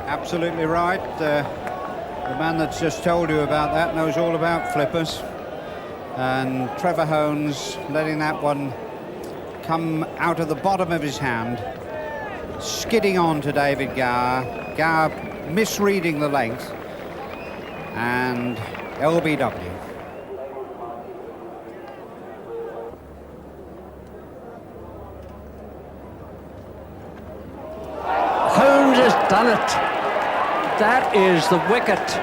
S6: Absolutely right. The man that's just told you about that knows all about flippers. And Trevor Hohns letting that one come out of the bottom of his hand, skidding on to David Gower. Gower misreading the length, and LBW.
S1: Hohns has done it. That is the wicket.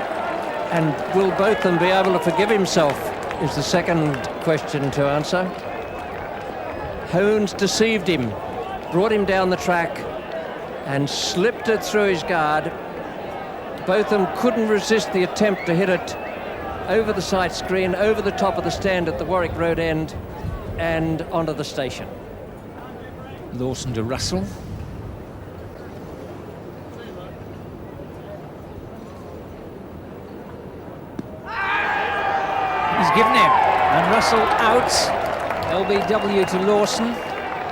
S1: And will both of them be able to forgive himself, is the second question to answer. Hohns deceived him, brought him down the track and slipped it through his guard. Both of them couldn't resist the attempt to hit it over the side screen, over the top of the stand at the Warwick Road end and onto the station.
S3: Lawson to Russell. He's given him, and Russell out. LBW to Lawson.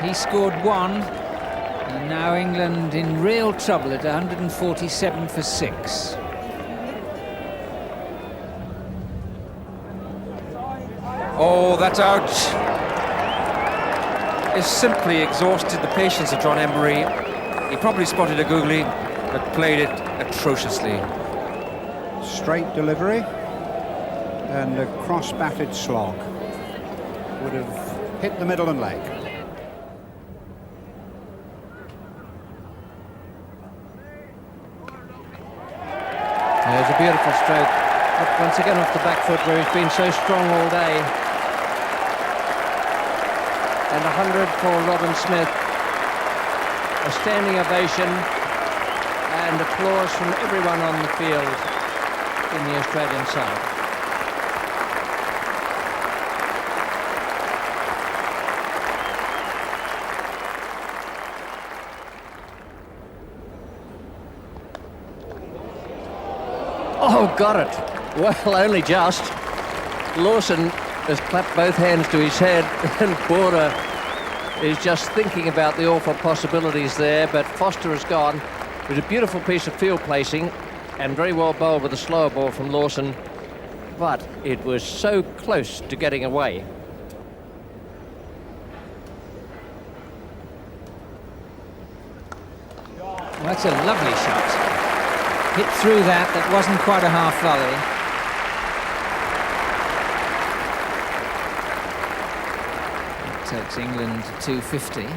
S3: He scored 1, and now England in real trouble at 147 for 6.
S2: Oh, that's out. It's simply exhausted the patience of John Embury. He probably spotted a googly, but played it atrociously.
S6: Straight delivery and a cross-batted slog. Would have hit the middle and leg.
S1: There's a beautiful stroke. But once again off the back foot where he's been so strong all day. And 100 for Robin Smith. A standing ovation and applause from everyone on the field in the Australian side. Oh, got it. Well, only just. Lawson has clapped both hands to his head, and Border is just thinking about the awful possibilities there, but Foster has gone. It was a beautiful piece of field placing and very well bowled with a slower ball from Lawson, but it was so close to getting away.
S3: Well, that's a lovely shot. Hit through that wasn't quite a half volley. That takes England to 250.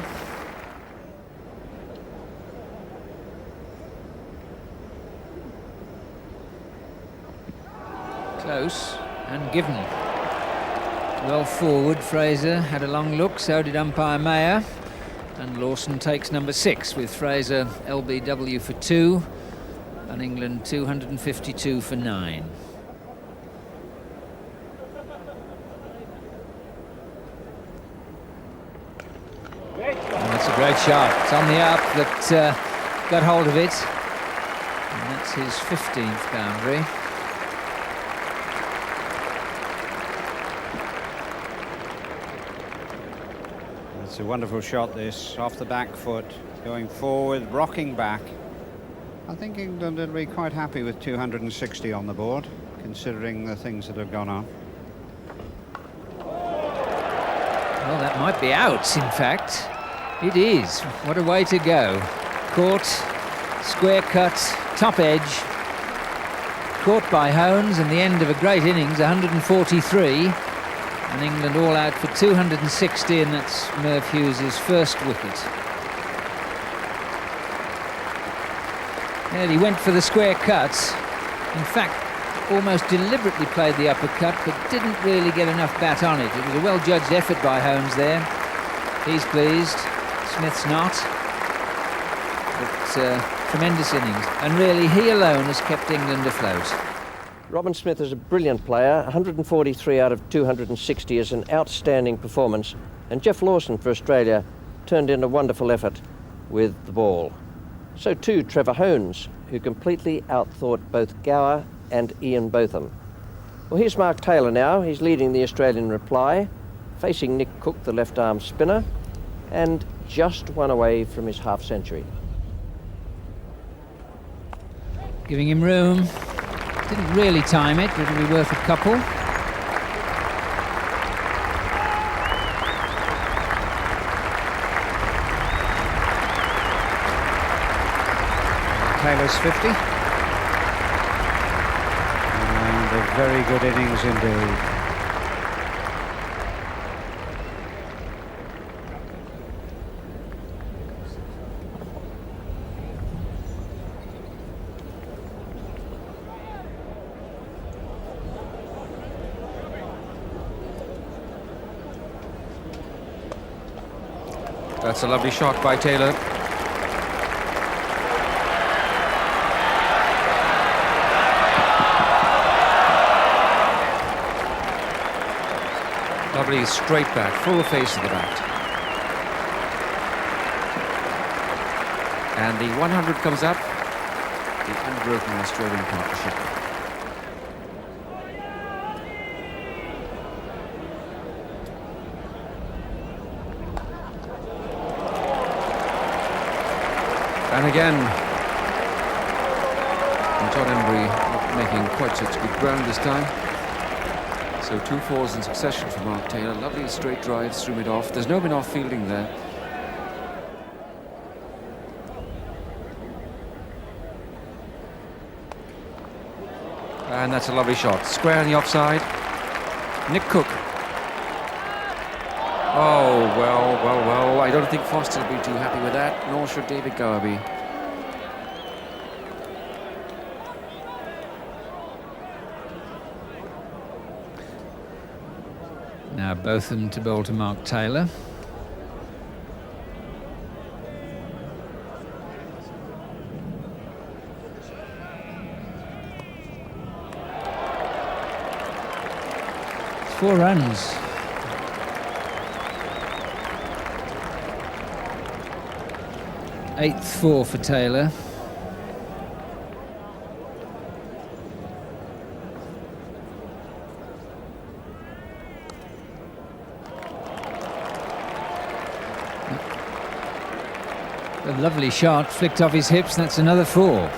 S3: Close and given. Well forward, Fraser had a long look, so did umpire Mayer. And Lawson takes number 6 with Fraser LBW for 2 and England 252 for 9. And that's a great shot. It's on the up that got hold of it. And that's his 15th boundary.
S6: It's a wonderful shot, this, off the back foot, going forward, rocking back. I think England will be quite happy with 260 on the board, considering the things that have gone on.
S3: Well, that might be out, in fact. It is. What a way to go. Caught, square cut, top edge. Caught by Hones, and the end of a great innings, 143. And England all out for 260, and that's Merv Hughes' first wicket. And he went for the square cut. In fact, almost deliberately played the uppercut, but didn't really get enough bat on it. It was a well-judged effort by Hones there. He's pleased. Smith's not. But tremendous innings. And really, he alone has kept England afloat.
S1: Robin Smith is a brilliant player. 143 out of 260 is an outstanding performance. And Geoff Lawson for Australia turned in a wonderful effort with the ball. So too Trevor Hohns, who completely outthought both Gower and Ian Botham. Well, here's Mark Taylor now. He's leading the Australian reply, facing Nick Cook, the left-arm spinner, and just one away from his half-century.
S3: Giving him room. Didn't really time it, but it'll be worth a couple.
S6: Taylor's 50. And a very good innings indeed.
S2: That's a lovely shot by Taylor. Lovely straight bat, full face of the bat. And the 100 comes up. The unbroken Australian partnership. And again, John Embry not making quite such good ground this time. So 2 fours in succession for Mark Taylor. Lovely straight drives through mid-off. There's no mid-off fielding there. And that's a lovely shot. Square on the offside. Nick Cook. Oh, well. I don't think Foster will be too happy with that, nor should David Gower be.
S3: Now Botham to bowl to Mark Taylor. It's 4 runs. Eighth 4 for Taylor. A lovely shot, flicked off his hips, and that's another 4.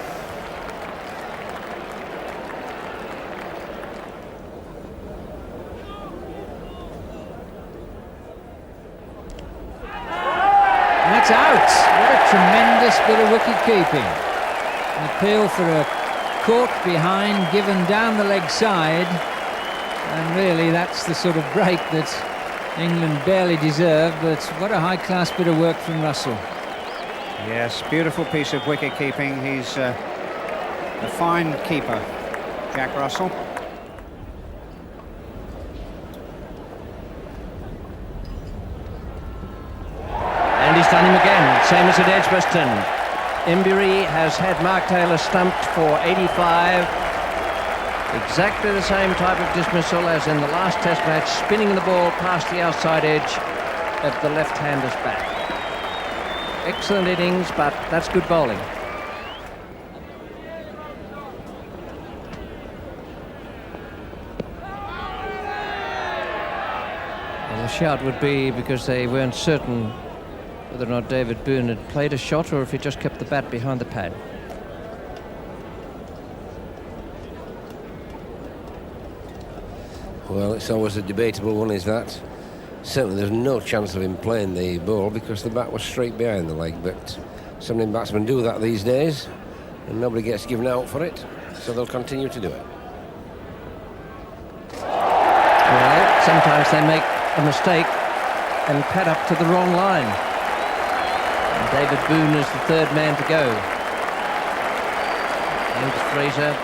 S3: That's out. What a tremendous bit of wicket keeping. An appeal for a caught behind, given down the leg side, and really that's the sort of break that England barely deserved, but what a high-class bit of work from Russell.
S6: Yes, beautiful piece of wicket keeping. He's a fine keeper, Jack Russell.
S1: And he's done him again, same as at Edgbaston. Embury has had Mark Taylor stumped for 85. Exactly the same type of dismissal as in the last Test match, spinning the ball past the outside edge of the left-hander's bat. Excellent innings, but that's good bowling. Well, the shout would be because they weren't certain whether or not David Boon had played a shot or if he just kept the bat behind the pad.
S7: Well, it's always a debatable one, is that. Certainly there's no chance of him playing the ball because the bat was straight behind the leg, but so many batsmen do that these days and nobody gets given out for it, so they'll continue to do it.
S1: Well, sometimes they make a mistake and pad up to the wrong line. And David Boon is the third man to go. James Fraser,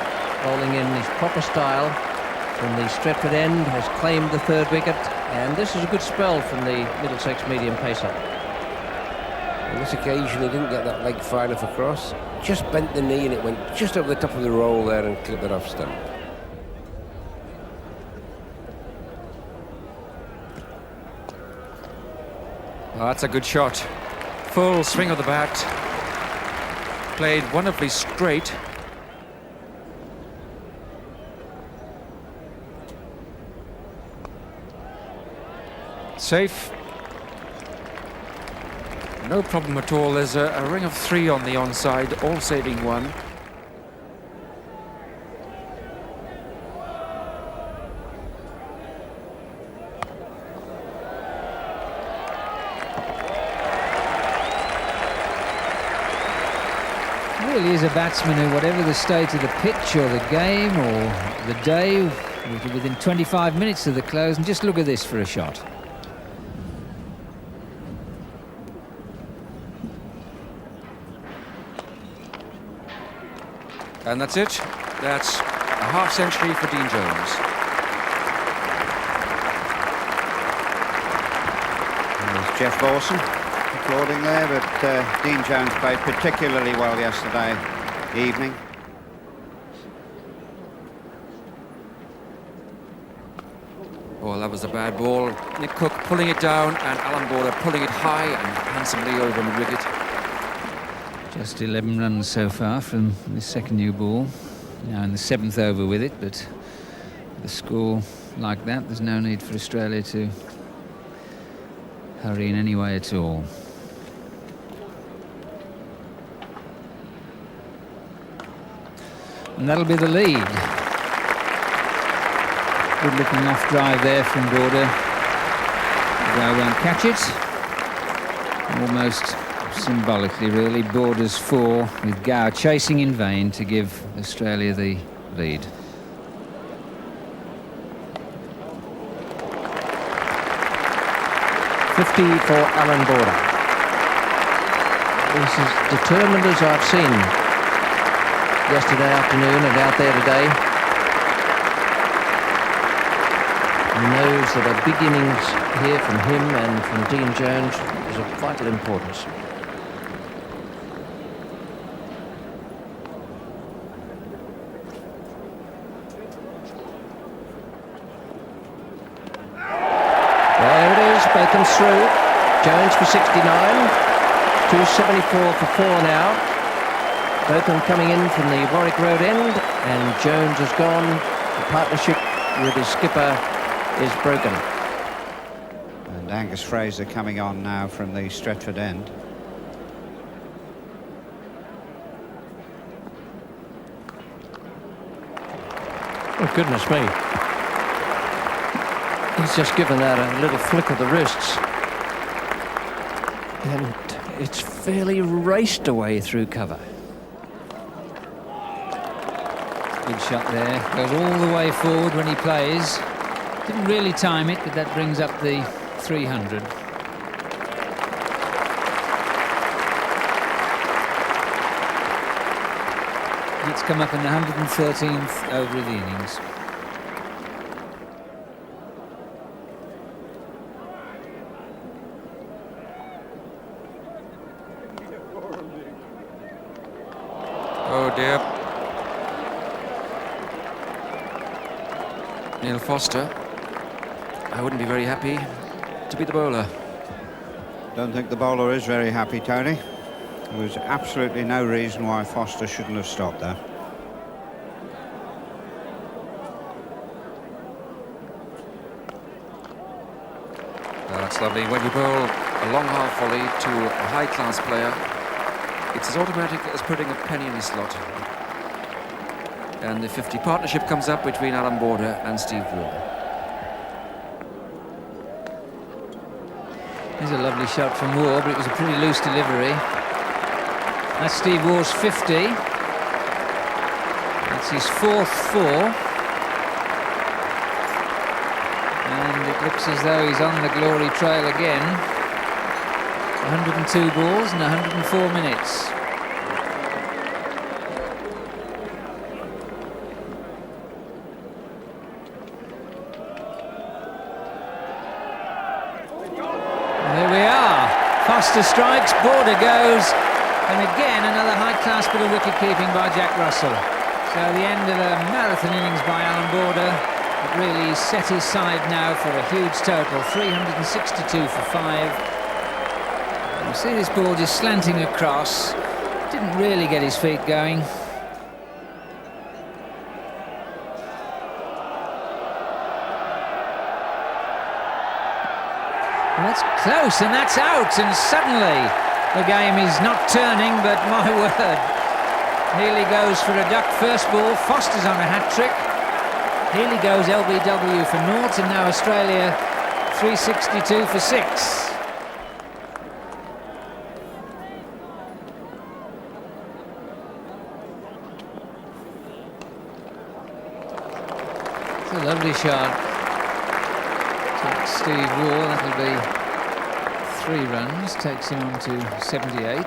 S1: bowling in his proper style from the Stretford end, has claimed the third wicket, and this is a good spell from the Middlesex medium pacer.
S7: On this occasion he didn't get that leg far enough across, just bent the knee and it went just over the top of the roll there and clipped it off stump.
S2: Oh, that's a good shot. Full swing of the bat. Played wonderfully straight. Safe. No problem at all. There's a ring of 3 on the onside, all saving 1.
S3: Really is a batsman who, whatever the state of the pitch or the game or the day, within 25 minutes of the close, and just look at this for a shot.
S2: And that's it. That's a half century for Dean Jones.
S6: There's Jeff Lawson applauding there, but Dean Jones played particularly well yesterday evening.
S2: Oh, that was a bad ball. Nick Cook pulling it down and Alan Border pulling it high and handsomely over mid-wicket.
S3: Just 11 runs so far from the second new ball. Now in the 7th over with it, but the score like that, there's no need for Australia to hurry in any way at all. And that'll be the lead. Good looking off drive there from Border. Gow won't catch it. Almost symbolically, really. Borders 4 with Gow chasing in vain to give Australia the lead.
S1: .50 for Alan Border. He's as determined as I've seen yesterday afternoon and out there today. He knows that a big innings here from him and from Dean Jones is of vital importance. There it is, Botham through. Jones for 69. 274 for 4 now. Botham coming in from the Warwick Road end, and Jones has gone. The partnership with his skipper is broken.
S6: And Angus Fraser coming on now from the Stretford end.
S1: Oh, goodness me. He's just given that a little flick of the wrists. And it's fairly raced away through cover.
S3: Good shot there. Goes all the way forward when he plays. Didn't really time it, but that brings up the 300. It's come up in the 113th over of the innings.
S2: dear. Neil Foster. I wouldn't be very happy to be the bowler.
S6: Don't think the bowler is very happy, Tony. There was absolutely no reason why Foster shouldn't have stopped there.
S2: Oh, that's lovely. When you bowl a long half volley to a high-class player, it's as automatic as putting a penny in his slot. And the 50 partnership comes up between Alan Border and Steve Waugh.
S3: Here's a lovely shot from Waugh, but it was a pretty loose delivery. That's Steve Waugh's 50. That's his 4th 4. And it looks as though he's on the glory trail again. 102 balls in 104 minutes. There we are. Foster strikes, Border goes, and again another high-class bit of wicket-keeping by Jack Russell. So the end of a marathon innings by Alan Border. It really set his side now for a huge total, 362 for 5. You see this ball just slanting across. Didn't really get his feet going. That's close, and that's out, and suddenly the game is not turning, but my word. Healy goes for a duck first ball, Foster's on a hat-trick. Healy goes LBW for naught, and now Australia 362 for 6. It's a lovely shot. Steve Waugh, that'll be 3 runs, takes him on to 78.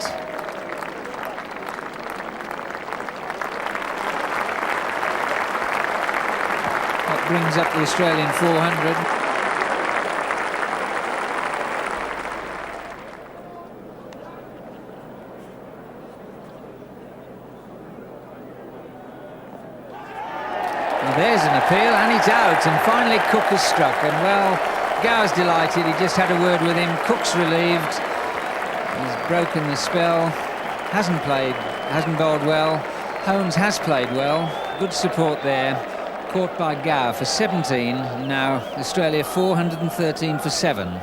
S3: That brings up the Australian 400. Well, there's an appeal, and it's out, and finally Cook has struck, and well, Gower's delighted. He just had a word with him. Cook's relieved. He's broken the spell. Hasn't bowled well. Holmes has played well. Good support there. Caught by Gower for 17. Now Australia 413 for 7.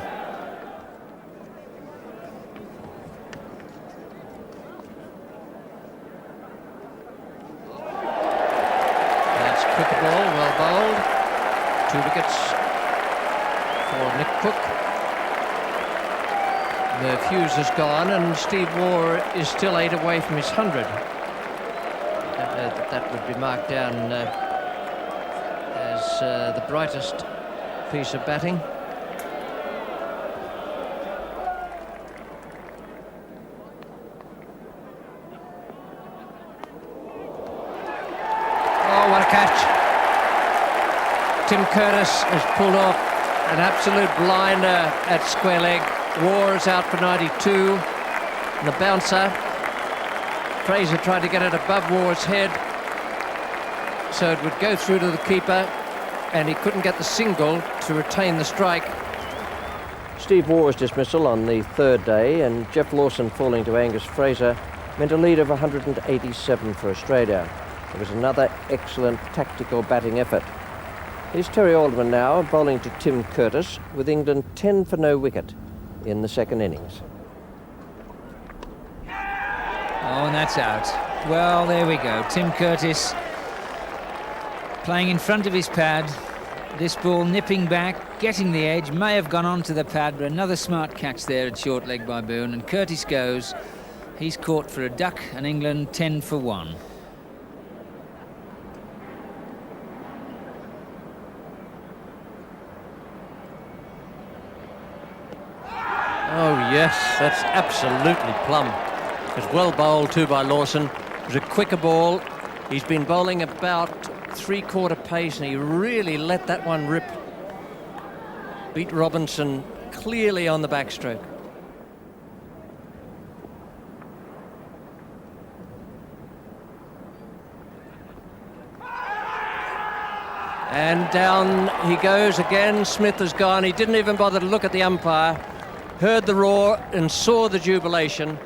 S1: That's cricket ball, well bowled. 2 wickets for Nick Cook. The fuse has gone, and Steve Waugh is still 8 away from his 100. That would be marked down as the brightest piece of batting. Oh, what a catch! Tim Curtis has pulled off an absolute blinder at square leg. Waugh is out for 92. And the bouncer, Fraser tried to get it above Waugh's head so it would go through to the keeper, and he couldn't get the single to retain the strike. Steve Waugh's dismissal on the 3rd day and Geoff Lawson falling to Angus Fraser meant a lead of 187 for Australia. It was another excellent tactical batting effort. Here's Terry Alderman now, bowling to Tim Curtis, with England 10 for no wicket in the 2nd innings.
S3: Oh, and that's out. Well, there we go. Tim Curtis playing in front of his pad. This ball nipping back, getting the edge, may have gone onto the pad, but another smart catch there at short leg by Boone, and Curtis goes. He's caught for a duck, and England 10 for 1.
S1: Oh yes, that's absolutely plumb. It was well bowled too by Lawson. It was a quicker ball. He's been bowling about 3/4 pace, and he really let that one rip. Beat Robinson clearly on the backstroke. And down he goes again. Smith has gone. He didn't even bother to look at the umpire. Heard the roar and saw the jubilation.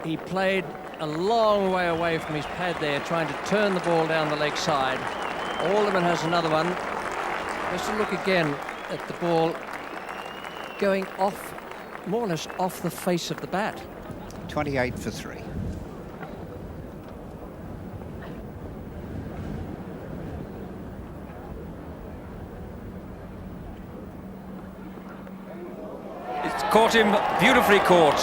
S1: He played a long way away from his pad there, trying to turn the ball down the leg side. Alderman has another one. Just a look again at the ball going off, more or less off the face of the bat.
S6: 28 for 3.
S2: It's caught him, beautifully caught.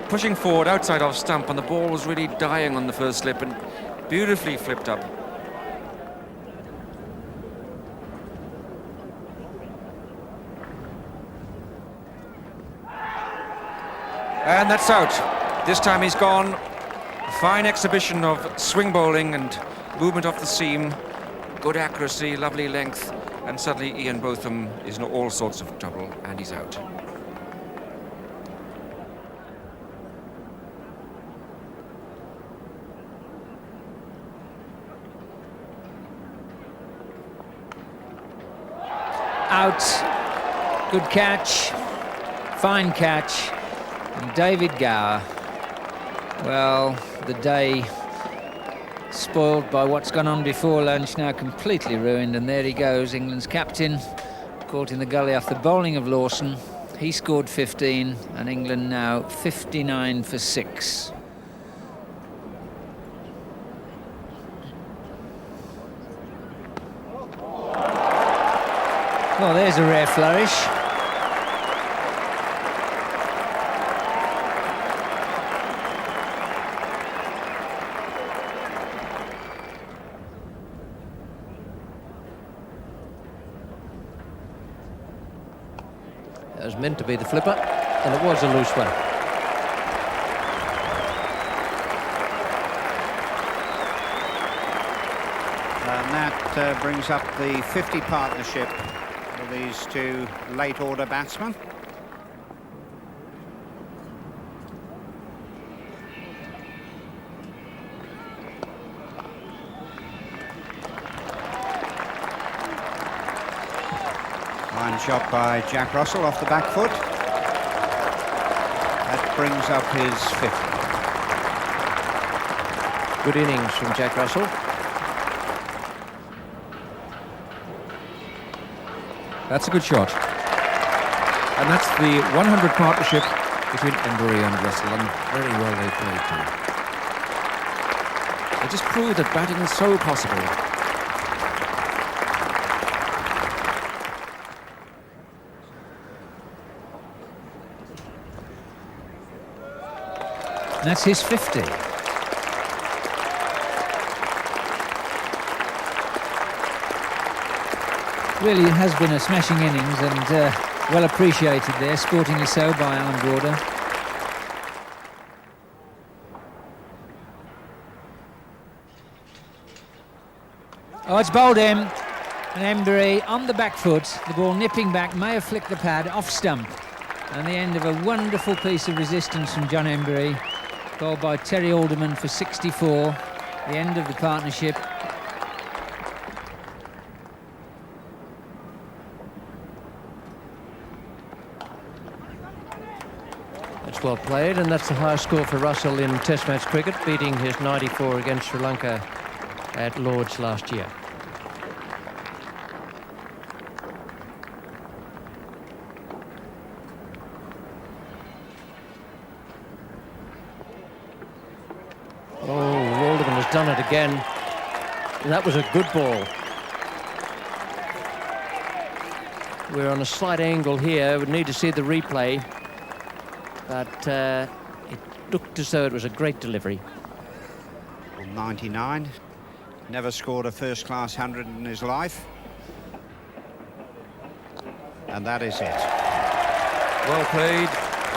S2: Pushing forward outside off stump, and the ball was really dying on the first slip and beautifully flipped up. And that's out. This time he's gone. A fine exhibition of swing bowling and movement off the seam. Good accuracy, lovely length. And suddenly Ian Botham is in all sorts of trouble, and he's out.
S3: Out. Good catch. Fine catch. And David Gower. Well, the day spoiled by what's gone on before lunch, now completely ruined, and there he goes, England's captain, caught in the gully off the bowling of Lawson. He scored 15, and England now 59 for 6. Well, there's a rare flourish.
S1: It was meant to be the flipper, and it was a loose one.
S6: And that brings up the 50 partnership for these two late order batsmen. Fine shot by Jack Russell off the back foot. That brings up his 50.
S1: Good innings from Jack Russell.
S2: That's a good shot. And that's the 100 partnership between Embury and Russell, and very well they played too. They just proved that batting is so possible.
S3: That's his 50. Really, it has been a smashing innings, and well appreciated there, sportingly so, by Alan Broader. Oh, it's bowled in, and Embury on the back foot, the ball nipping back, may have flicked the pad off stump, and the end of a wonderful piece of resistance from John Embury, bowled by Terry Alderman for 64, the end of the partnership.
S1: That's well played, and that's the highest score for Russell in Test match cricket, beating his 94 against Sri Lanka at Lord's last year. Oh, Alderman has done it again. That was a good ball. We're on a slight angle here. We need to see the replay. But it looked as though it was a great delivery.
S6: 99. Never scored a first-class 100 in his life. And that is it.
S2: Well played,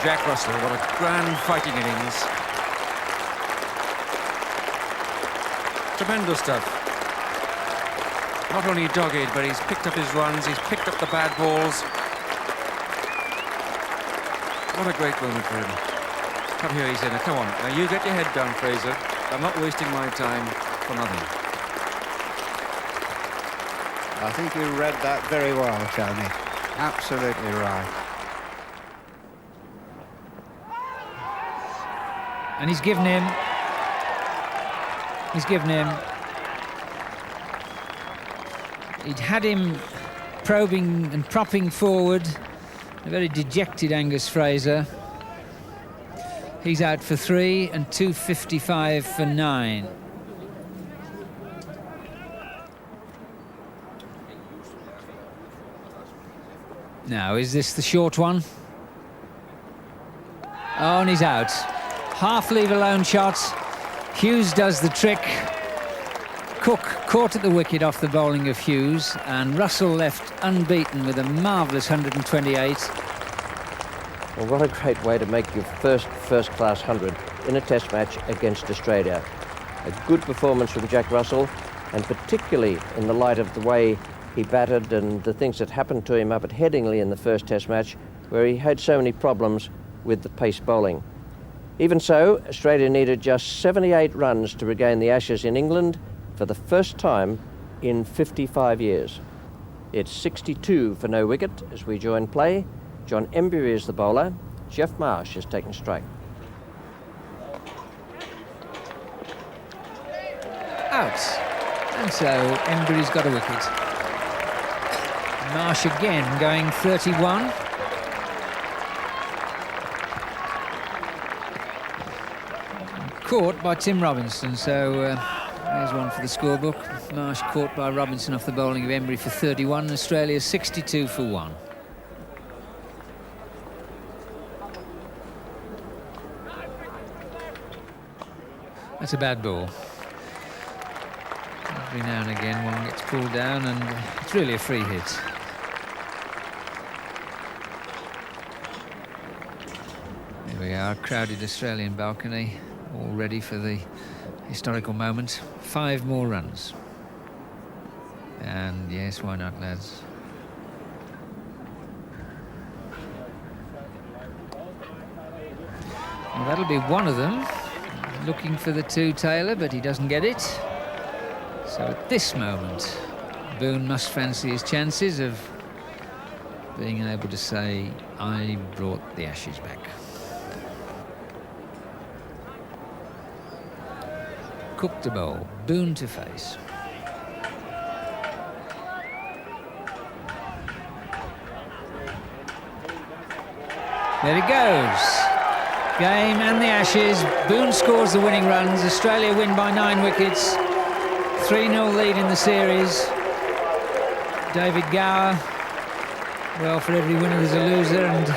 S2: Jack Russell. What a grand fighting innings. Tremendous stuff. Not only dogged, but he's picked up his runs, he's picked up the bad balls. What a great moment for him. Come here, he's in. Come on. Now you get your head down, Fraser. I'm not wasting my time for nothing.
S6: I think you read that very well, Tony. Absolutely right.
S3: And he's given him. He'd had him probing and propping forward. A very dejected Angus Fraser. He's out for 3 and 2.55 for 9. Now, is this the short one? Oh, and he's out. Half leave-alone shot. Hughes does the trick. Cook caught at the wicket off the bowling of Hughes, and Russell left unbeaten with a marvellous 128.
S1: Well, what a great way to make your first-class 100 in a test match against Australia. A good performance from Jack Russell, and particularly in the light of the way he batted and the things that happened to him up at Headingley in the first test match, where he had so many problems with the pace bowling. Even so, Australia needed just 78 runs to regain the Ashes in England for the first time in 55 years. It's 62 for no wicket as we join play. John Emburey is the bowler. Geoff Marsh has taken strike.
S3: Out. And so Emburey's got a wicket. Marsh again going 31. Caught by Tim Robinson, so there's one for the scorebook. Marsh caught by Robinson off the bowling of Emburey for 31. Australia 62 for 1. That's a bad ball. Every now and again one gets pulled down, and it's really a free hit. There we are, crowded Australian balcony, all ready for the historical moment. 5 more runs. And yes, why not, lads? Well, that'll be one of them. Looking for the 2 Taylor, but he doesn't get it. So at this moment, Boone must fancy his chances of being able to say, I brought the Ashes back. Cook to bowl, Boone to face. There it goes. Game and the Ashes. Boone scores the winning runs. Australia win by 9 wickets. 3-0 lead in the series. David Gower, well, for every winner there's a loser, and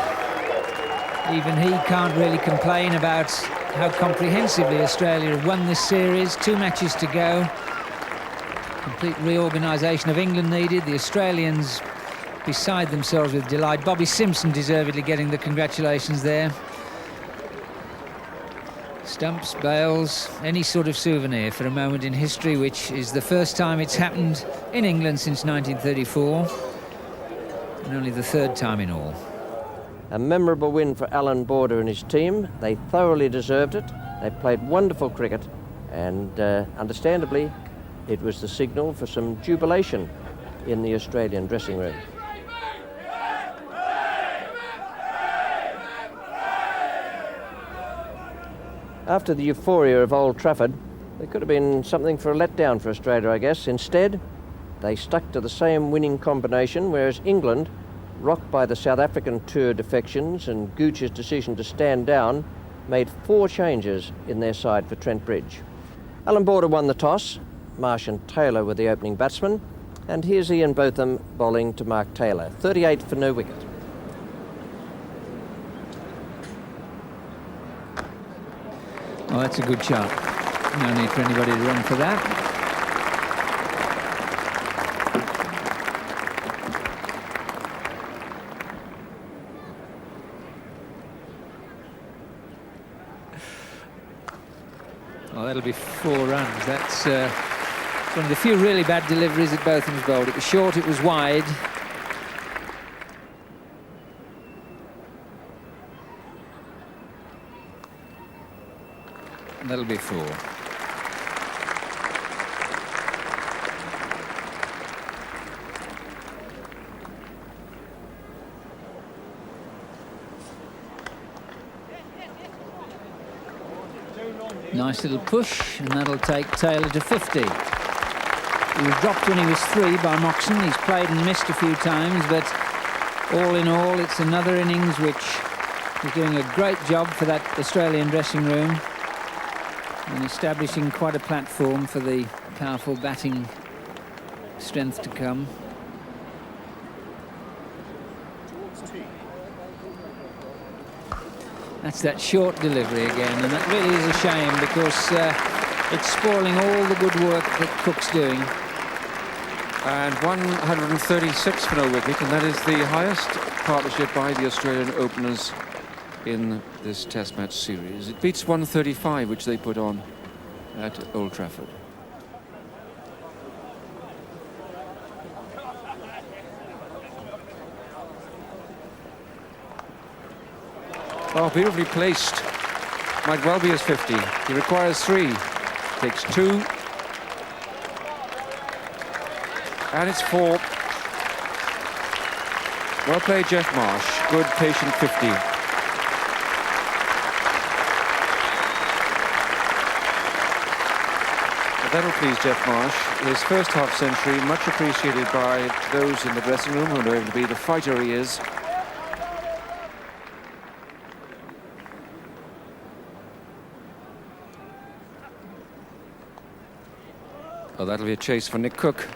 S3: even he can't really complain about how comprehensively Australia have won this series. 2 matches to go. Complete reorganisation of England needed. The Australians beside themselves with delight. Bobby Simpson deservedly getting the congratulations there. Stumps, bails, any sort of souvenir for a moment in history, which is the first time it's happened in England since 1934, and only the 3rd time in all.
S1: A memorable win for Alan Border and his team. They thoroughly deserved it. They played wonderful cricket, and understandably, it was the signal for some jubilation in the Australian dressing room. After the euphoria of Old Trafford, there could have been something for a letdown for Australia, I guess. Instead, they stuck to the same winning combination, whereas England, rocked by the South African tour defections and Gooch's decision to stand down, made 4 changes in their side for Trent Bridge. Alan Border won the toss. Marsh and Taylor were the opening batsmen. And here's Ian Botham bowling to Mark Taylor. 38 for no wicket.
S3: Oh, that's a good shot. No need for anybody to run for that. Well, that'll be 4 runs. That's one of the few really bad deliveries that Botham's bowled. It was short, it was wide. and that'll be 4. Nice little push, and that'll take Taylor to 50. He was dropped when he was 3 by Moxon. He's played and missed a few times, but all in all, it's another innings which is doing a great job for that Australian dressing room and establishing quite a platform for the powerful batting strength to come. That's that short delivery again, and that really is a shame because it's spoiling all the good work that Cook's doing.
S2: And 136 for no wicket, and that is the highest partnership by the Australian openers in this Test match series. It beats 135, which they put on at Old Trafford. Oh, beautifully placed. Might well be his 50. He requires 3. Takes 2. And it's 4. Well played, Jeff Marsh. Good, patient 50. But that'll please Jeff Marsh. His first half century, much appreciated by those in the dressing room who know him to be the fighter he is. Oh, that'll be a chase for Nick Cook.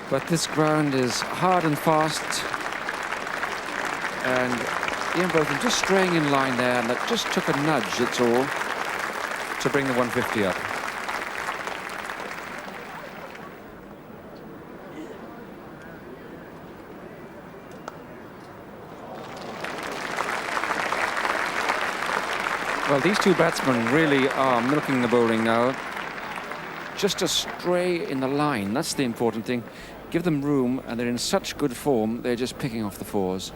S2: But this ground is hard and fast. And Ian Botham just straying in line there, and that just took a nudge, that's all, to bring the 150 up. Well, these two batsmen really are milking the bowling now. Just a stray in the line, that's the important thing. Give them room, and they're in such good form, they're just picking off the 4s.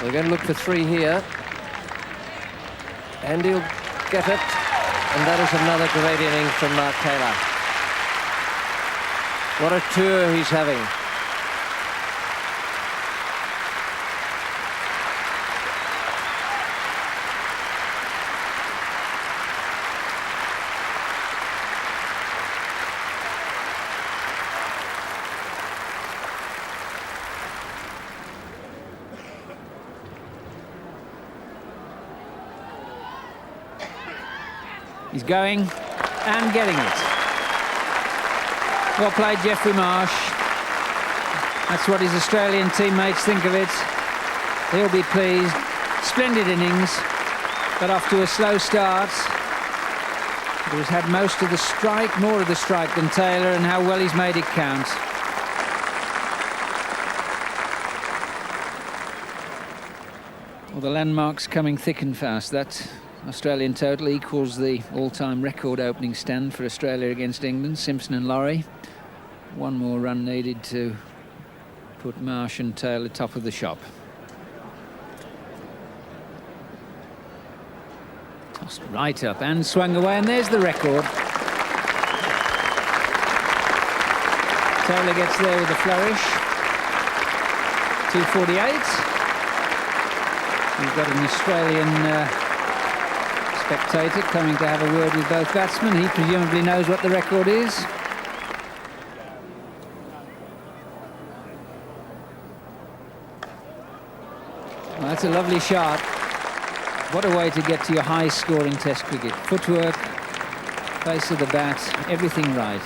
S1: We're going to look for 3 here. And he'll get it. And that is another great innings from Mark Taylor. What a tour he's having.
S3: He's going and getting it. Well played, Geoffrey Marsh. That's what his Australian teammates think of it. He'll be pleased. Splendid innings. Got off to a slow start. But he's had most of the strike, more of the strike than Taylor, and how well he's made it count. Well, the landmark's coming thick and fast. That Australian total equals the all-time record opening stand for Australia against England, Simpson and Laurie. 1 more run needed to put Marsh and Taylor top of the shop. Tossed right up and swung away, and there's the record. Taylor gets there with a flourish. 248. We've got an Australian spectator coming to have a word with both batsmen. He presumably knows what the record is. Well, that's a lovely shot. What a way to get to your high-scoring Test cricket. Footwork, face of the bat, everything right.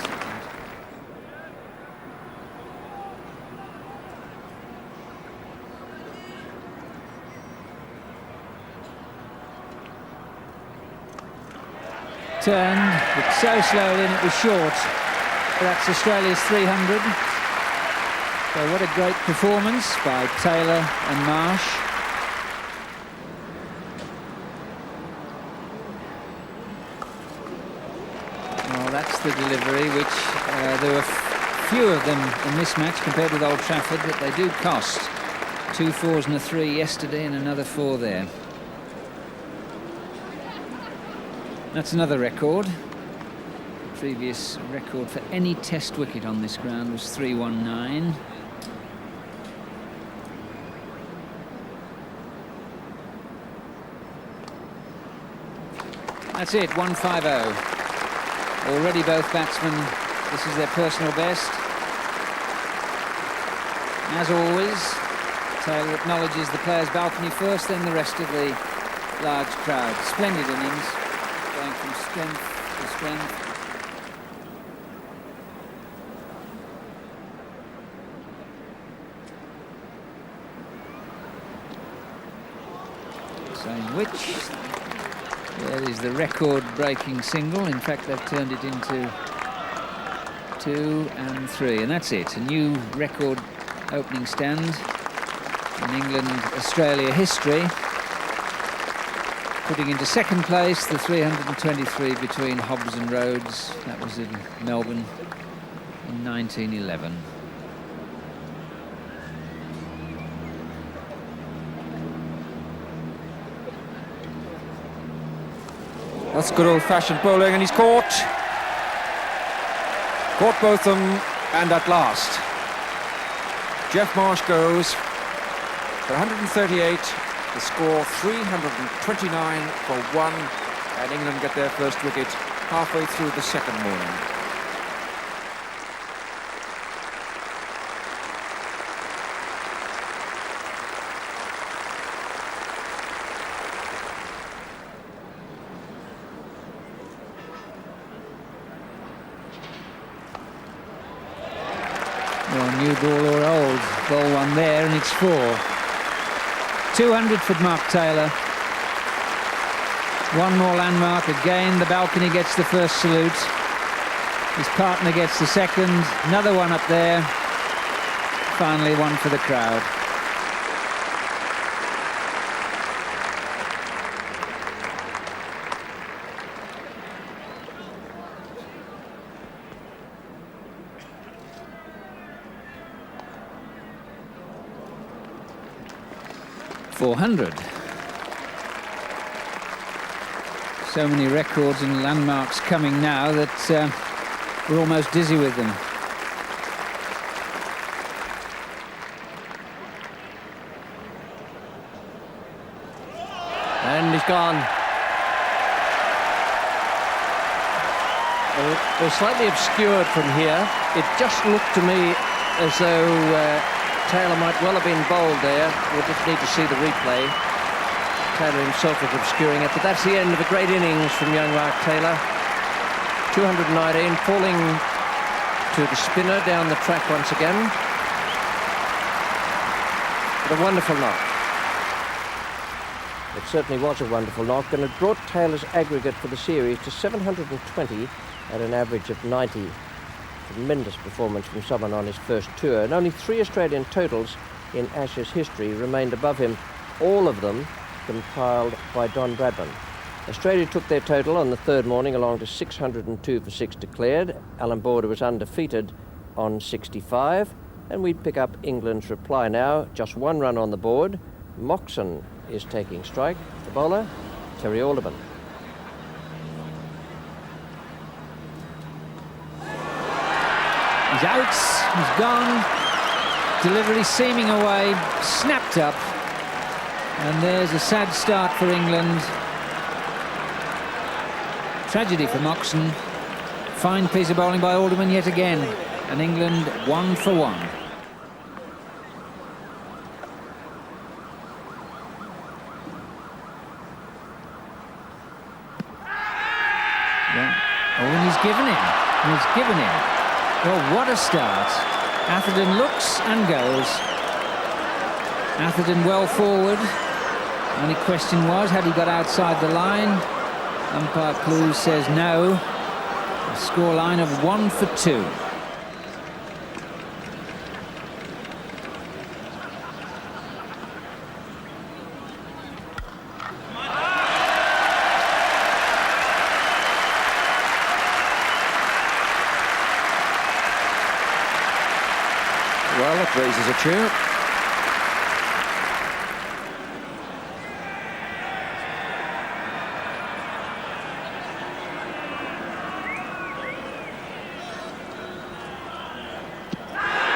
S3: Turned, but so slowly, and it was short. That's Australia's 300. So what a great performance by Taylor and Marsh. That's the delivery, which there were few of them in this match compared with Old Trafford, but they do cost. 2 4s and a 3 yesterday and another 4 there. That's another record. The previous record for any test wicket on this ground was 319. That's it, 150. Already both batsmen, this is their personal best. As always, Taylor acknowledges the players' balcony first, then the rest of the large crowd. Splendid innings, going from strength to strength. Saying which, there is the record-breaking single. In fact, they've turned it into 2 and 3, and that's it. A new record opening stand in England-Australia history, putting into second place the 323 between Hobbs and Rhodes. That was in Melbourne in 1911.
S2: That's good old-fashioned bowling, and he's caught both of them, and at last Geoff Marsh goes for 138, the score 329 for 1, and England get their first wicket halfway through the second morning.
S3: Well, new ball or old. Ball one there, and it's 4. 200 for Mark Taylor. One more landmark. Again, the balcony gets the first salute. His partner gets the second. Another one up there. Finally, one for the crowd. .400. So many records and landmarks coming now that we're almost dizzy with them.
S1: And he's gone. It was slightly obscured from here. It just looked to me as though Taylor might well have been bowled there. We'll just need to see the replay. Taylor himself was obscuring it, but that's the end of a great innings from young Mark Taylor. 219, falling to the spinner down the track once again. But a wonderful knock. It certainly was a wonderful knock, and it brought Taylor's aggregate for the series to 720 at an average of 90. Tremendous performance from someone on his first tour, and only 3 Australian totals in Ashes history remained above him, all of them compiled by Don Bradman. Australia took their total on the third morning along to 602 for 6 declared. Alan Border was undefeated on 65, and we'd pick up England's reply now. Just 1 run on the board. Moxon is taking strike. The bowler, Terry Alderman.
S3: He's out, he's gone, delivery seaming away, snapped up, and there's a sad start for England. Tragedy for Moxon. Fine piece of bowling by Alderman yet again, and England 1 for 1. Yeah. Oh, and he's given him. Well, what a start. Atherton looks and goes. Atherton well forward. Only question was, had he got outside the line? Umpire Clues says no. A scoreline of 1 for 2.
S2: a cheer.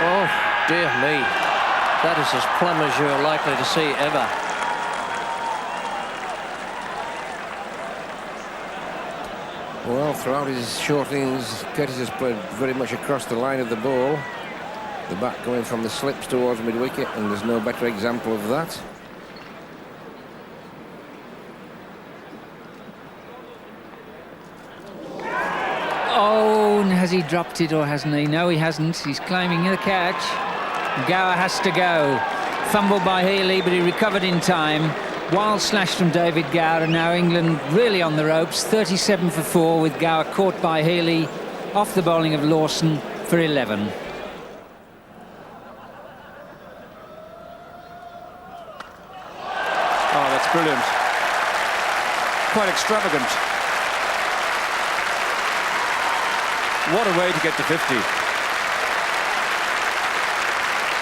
S1: Oh, dear me. That is as plumb as you're likely to see ever.
S7: Well, throughout his short innings, Curtis has played very much across the line of the ball. The bat going from the slips towards mid-wicket, and there's no better example of that.
S3: Oh, has he dropped it or hasn't he? No, he hasn't. He's claiming the catch. Gower has to go. Fumbled by Healy, but he recovered in time. Wild slash from David Gower, and now England really on the ropes. 37 for 4 with Gower caught by Healy off the bowling of Lawson for 11.
S2: Oh, that's brilliant. Quite extravagant. What a way to get to 50.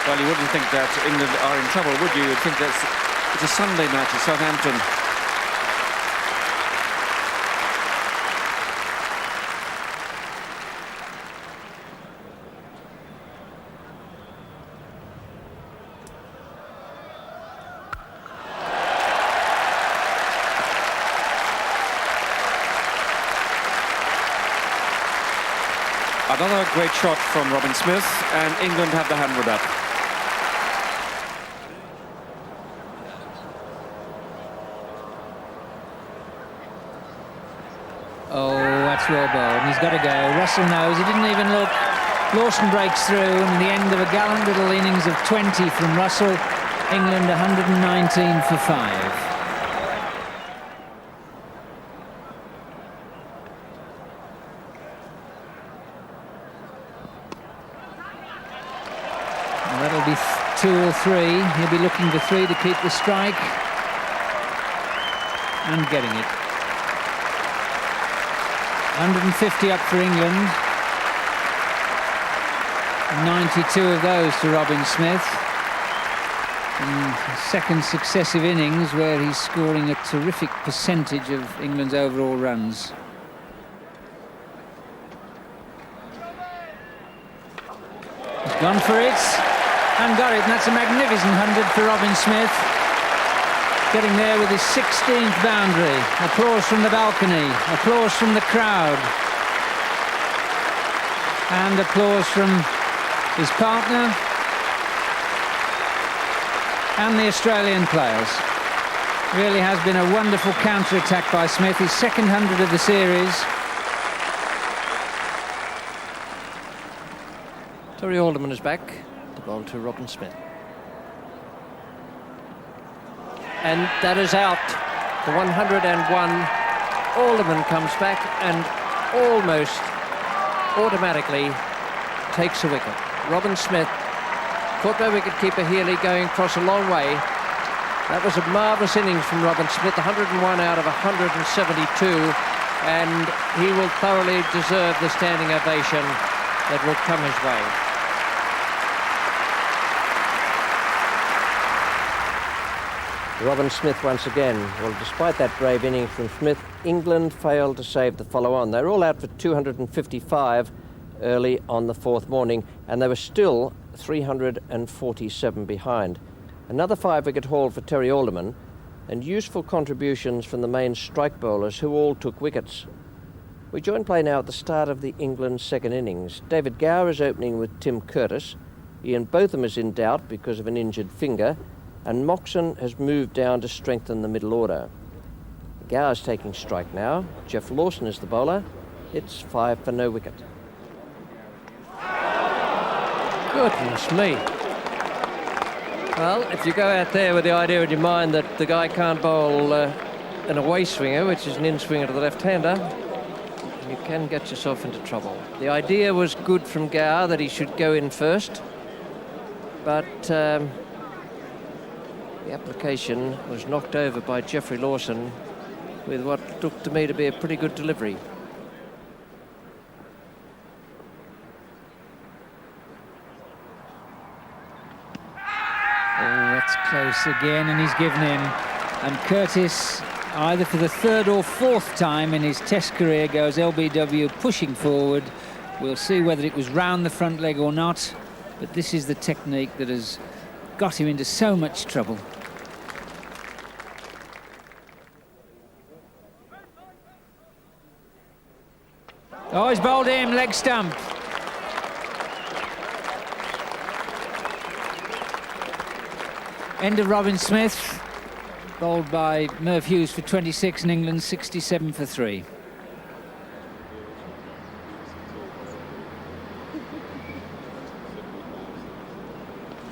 S2: Well, you wouldn't think that England are in trouble, would you? You'd think that it's a Sunday match at Southampton. Another great shot from Robin Smith, and England have the 100 up.
S3: Oh, that's well bowled, and he's got to go. Russell knows, he didn't even look. Lawson breaks through, and the end of a gallant little innings of 20 from Russell. England 119 for 5. That'll be 2 or 3. He'll be looking for 3 to keep the strike. And getting it. 150 up for England. 92 of those to Robin Smith. In second successive innings where he's scoring a terrific percentage of England's overall runs. He's gone for it. And got it, and that's a magnificent 100 for Robin Smith. Getting there with his 16th boundary. Applause from the balcony, applause from the crowd. And applause from his partner and the Australian players. Really has been a wonderful counter-attack by Smith, his second 100 of the series.
S1: Terry Alderman is back. Ball to Robin Smith. And that is out. The 101. Alderman comes back and almost automatically takes a wicket. Robin Smith, caught by wicketkeeper Healy, going across a long way. That was a marvellous innings from Robin Smith, 101 out of 172, and he will thoroughly deserve the standing ovation that will come his way. Robin Smith once again. Well, despite that brave innings from Smith, England failed to save the follow-on. They were all out for 255 early on the 4th morning, and they were still 347 behind. Another 5-wicket haul for Terry Alderman, and useful contributions from the main strike bowlers, who all took wickets. We join play now at the start of the England second innings. David Gower is opening with Tim Curtis. Ian Botham is in doubt because of an injured finger, and Moxon has moved down to strengthen the middle order. Gower's taking strike now. Geoff Lawson is the bowler. It's 5 for no wicket. Goodness me. Well, if you go out there with the idea in your mind that the guy can't bowl an away swinger, which is an in-swinger to the left-hander, you can get yourself into trouble. The idea was good from Gower that he should go in first, but the application was knocked over by Geoffrey Lawson with what looked to me to be a pretty good delivery.
S3: Close again, and he's given him. And Curtis, either for the third or fourth time in his Test career, goes LBW pushing forward. We'll see whether it was round the front leg or not, but this is the technique that has got him into so much trouble. Oh, he's bowled him, leg stump. End of Robin Smith, bowled by Merv Hughes for 26 and England 67 for 3.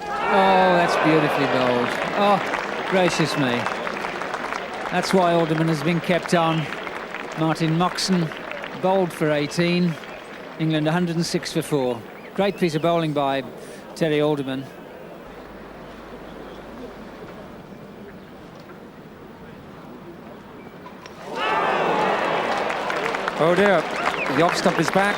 S3: Oh, that's beautifully bowled. Oh, gracious me. That's why Alderman has been kept on. Martin Moxon bowled for 18. England 106 for 4. Great piece of bowling by Terry Alderman.
S2: Oh dear, the off stump is back.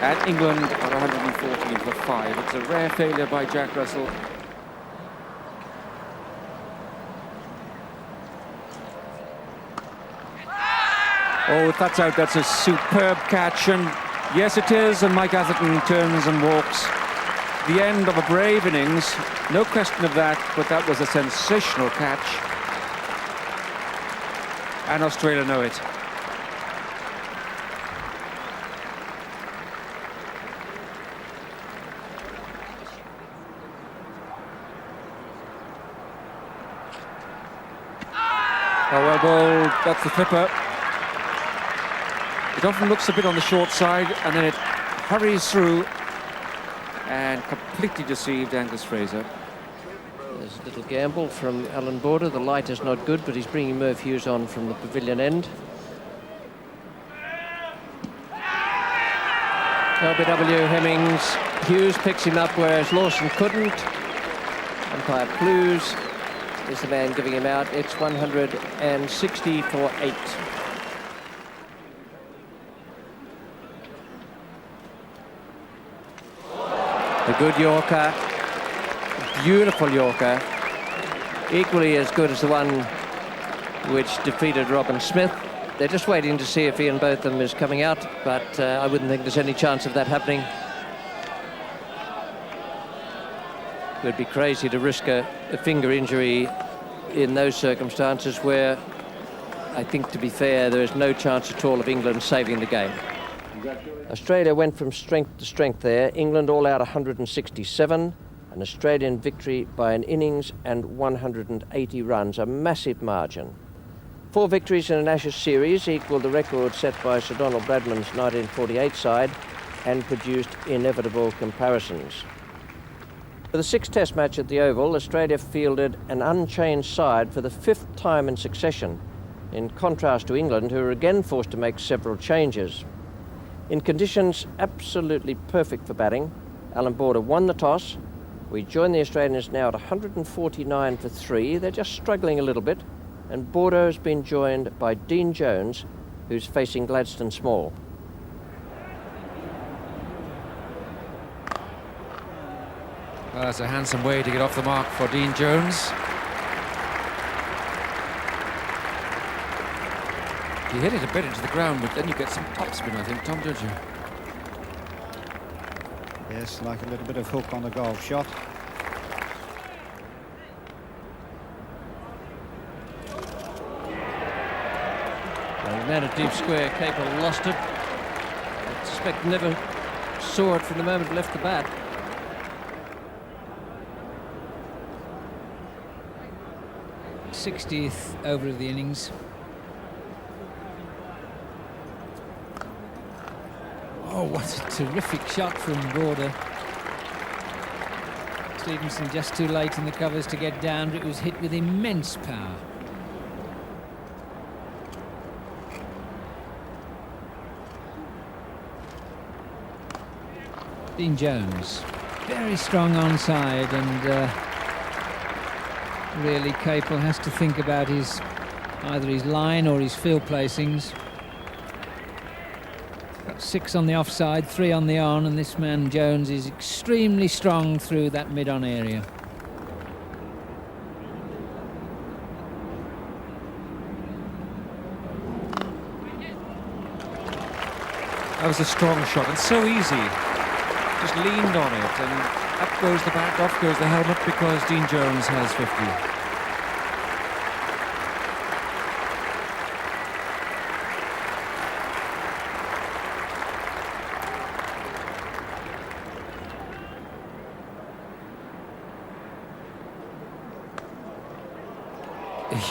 S2: And England are 114 for 5. It's a rare failure by Jack Russell. Oh, if that's out, that's a superb catch. And yes, it is. And Mike Atherton turns and walks. The end of a brave innings. No question of that, but that was a sensational catch. And Australia know it. Oh, well bowled. That's the flipper. It often looks a bit on the short side, and then it hurries through and completely deceived Angus Fraser.
S1: There's a little gamble from Alan Border. The light is not good, but he's bringing Merv Hughes on from the pavilion end. LBW Hemmings. Hughes picks him up, whereas Lawson couldn't. Umpire Clues is the man giving him out. It's 160 for 8. A good Yorker, beautiful Yorker, equally as good as the one which defeated Robin Smith. They're just waiting to see if Ian Botham is coming out, but I wouldn't think there's any chance of that happening. It would be crazy to risk a finger injury in those circumstances where, I think, to be fair, there is no chance at all of England saving the game. Australia went from strength to strength there. England all out 167, an Australian victory by an innings and 180 runs, a massive margin. 4 victories in an Ashes series equalled the record set by Sir Donald Bradman's 1948 side and produced inevitable comparisons. For the 6th Test match at the Oval, Australia fielded an unchanged side for the 5th time in succession, in contrast to England, who were again forced to make several changes. In conditions absolutely perfect for batting, Alan Border won the toss. We join the Australians now at 149 for 3. They're just struggling a little bit, and Border has been joined by Dean Jones, who's facing Gladstone Small.
S2: Well, that's a handsome way to get off the mark for Dean Jones. You hit it a bit into the ground, but then you get some topspin, I think, Tom, don't you?
S6: Yes, like a little bit of hook on the golf shot.
S1: Well, the man at deep square, Capel, lost it. I suspect never saw it from the moment it left the bat.
S3: '60th over of the innings. Oh, what a terrific shot from Border. Stevenson just too late in the covers to get down, but it was hit with immense power. Dean Jones, very strong onside, and really Capel has to think about either his line or his field placings. Got 6 on the offside, 3 on the on, and this man Jones is extremely strong through that mid-on area.
S2: That was a strong shot and so easy. Just leaned on it and up goes the bat, off goes the helmet because Dean Jones has 50.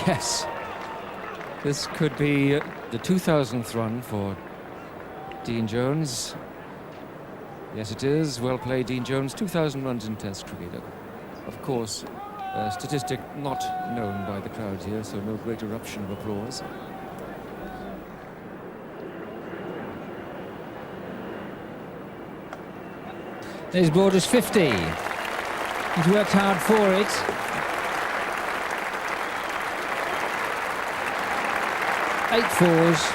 S2: Yes, this could be the 2000th run for Dean Jones. Yes, it is. Well played, Dean Jones. 2,000 runs in Test cricket. Of course, a statistic not known by the crowd here, so no great eruption of applause.
S3: There's Borders 50. He's worked hard for it. 8 fours.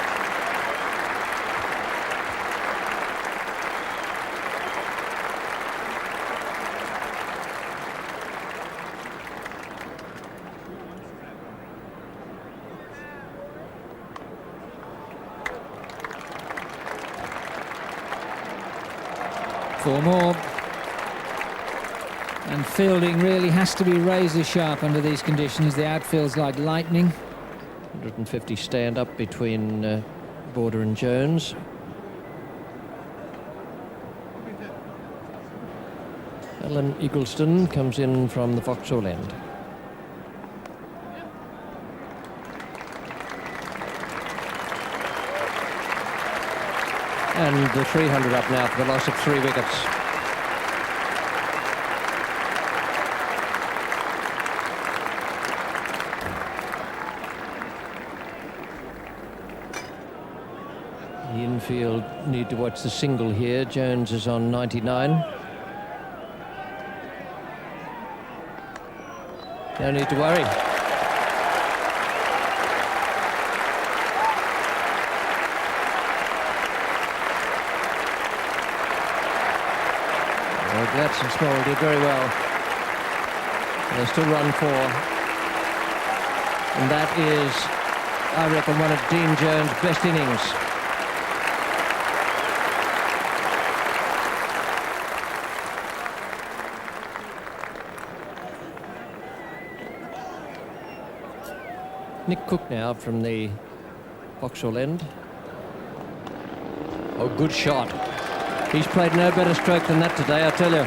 S3: Four more. And fielding really has to be razor sharp under these conditions. The outfield's like lightning.
S1: 150 stand up between Border and Jones. Alan Eagleston comes in from the Vauxhall end. And the 300 up now for the loss of 3 wickets. The infield need to watch the single here. Jones is on 99. No need to worry. Well, Gladstone Small did very well. They still run 4. And that is, I reckon, one of Dean Jones' best innings. Nick Cook now from the Vauxhall end. Oh, good shot. He's played no better stroke than that today, I tell you.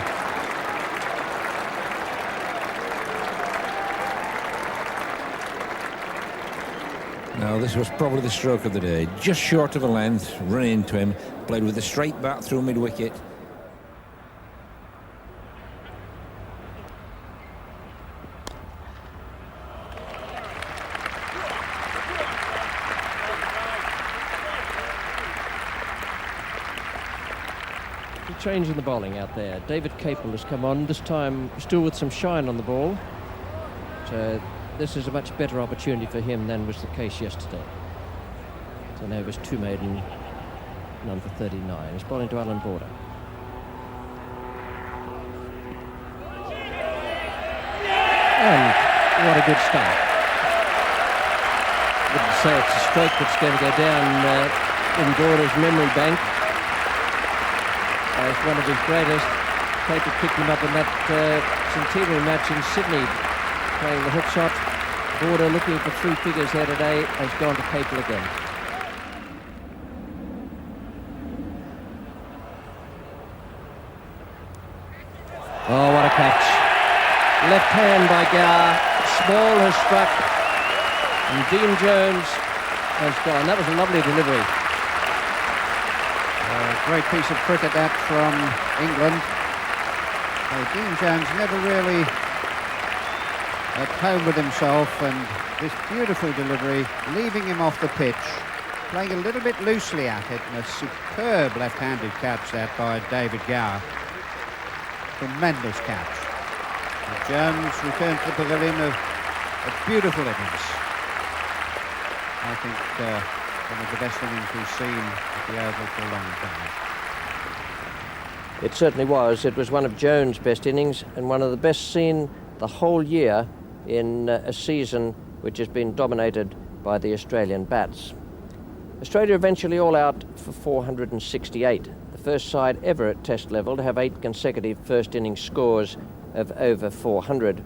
S5: Now, this was probably the stroke of the day. Just short of a length, run into him, played with a straight bat through mid-wicket.
S1: Change in the bowling out there. David Capel has come on, this time still with some shine on the ball. So this is a much better opportunity for him than was the case yesterday. So now was 2 maiden, number 39. He's bowling to Alan Border. And what a good start. Wouldn't say it's a stroke that's going to go down in Border's memory bank. It's one of his greatest. Capel picked him up in that centenary match in Sydney, playing the hook shot. Border looking for 3 figures here today, has gone to Capel again. Oh, what a catch. Left hand by Gower. Small has struck. And Dean Jones has gone. That was a lovely delivery.
S6: Great piece of cricket that from England. So Dean Jones never really at home with himself, and this beautiful delivery, leaving him off the pitch, playing a little bit loosely at it, and a superb left-handed catch that by David Gower. Tremendous catch. And Jones returned to the pavilion of a beautiful innings. I think one of the best innings we've seen at the Oval for a long time.
S1: It certainly was. It was one of Jones' best innings and one of the best seen the whole year in a season which has been dominated by the Australian bats. Australia eventually all out for 468, the first side ever at Test level to have 8 consecutive first innings scores of over 400.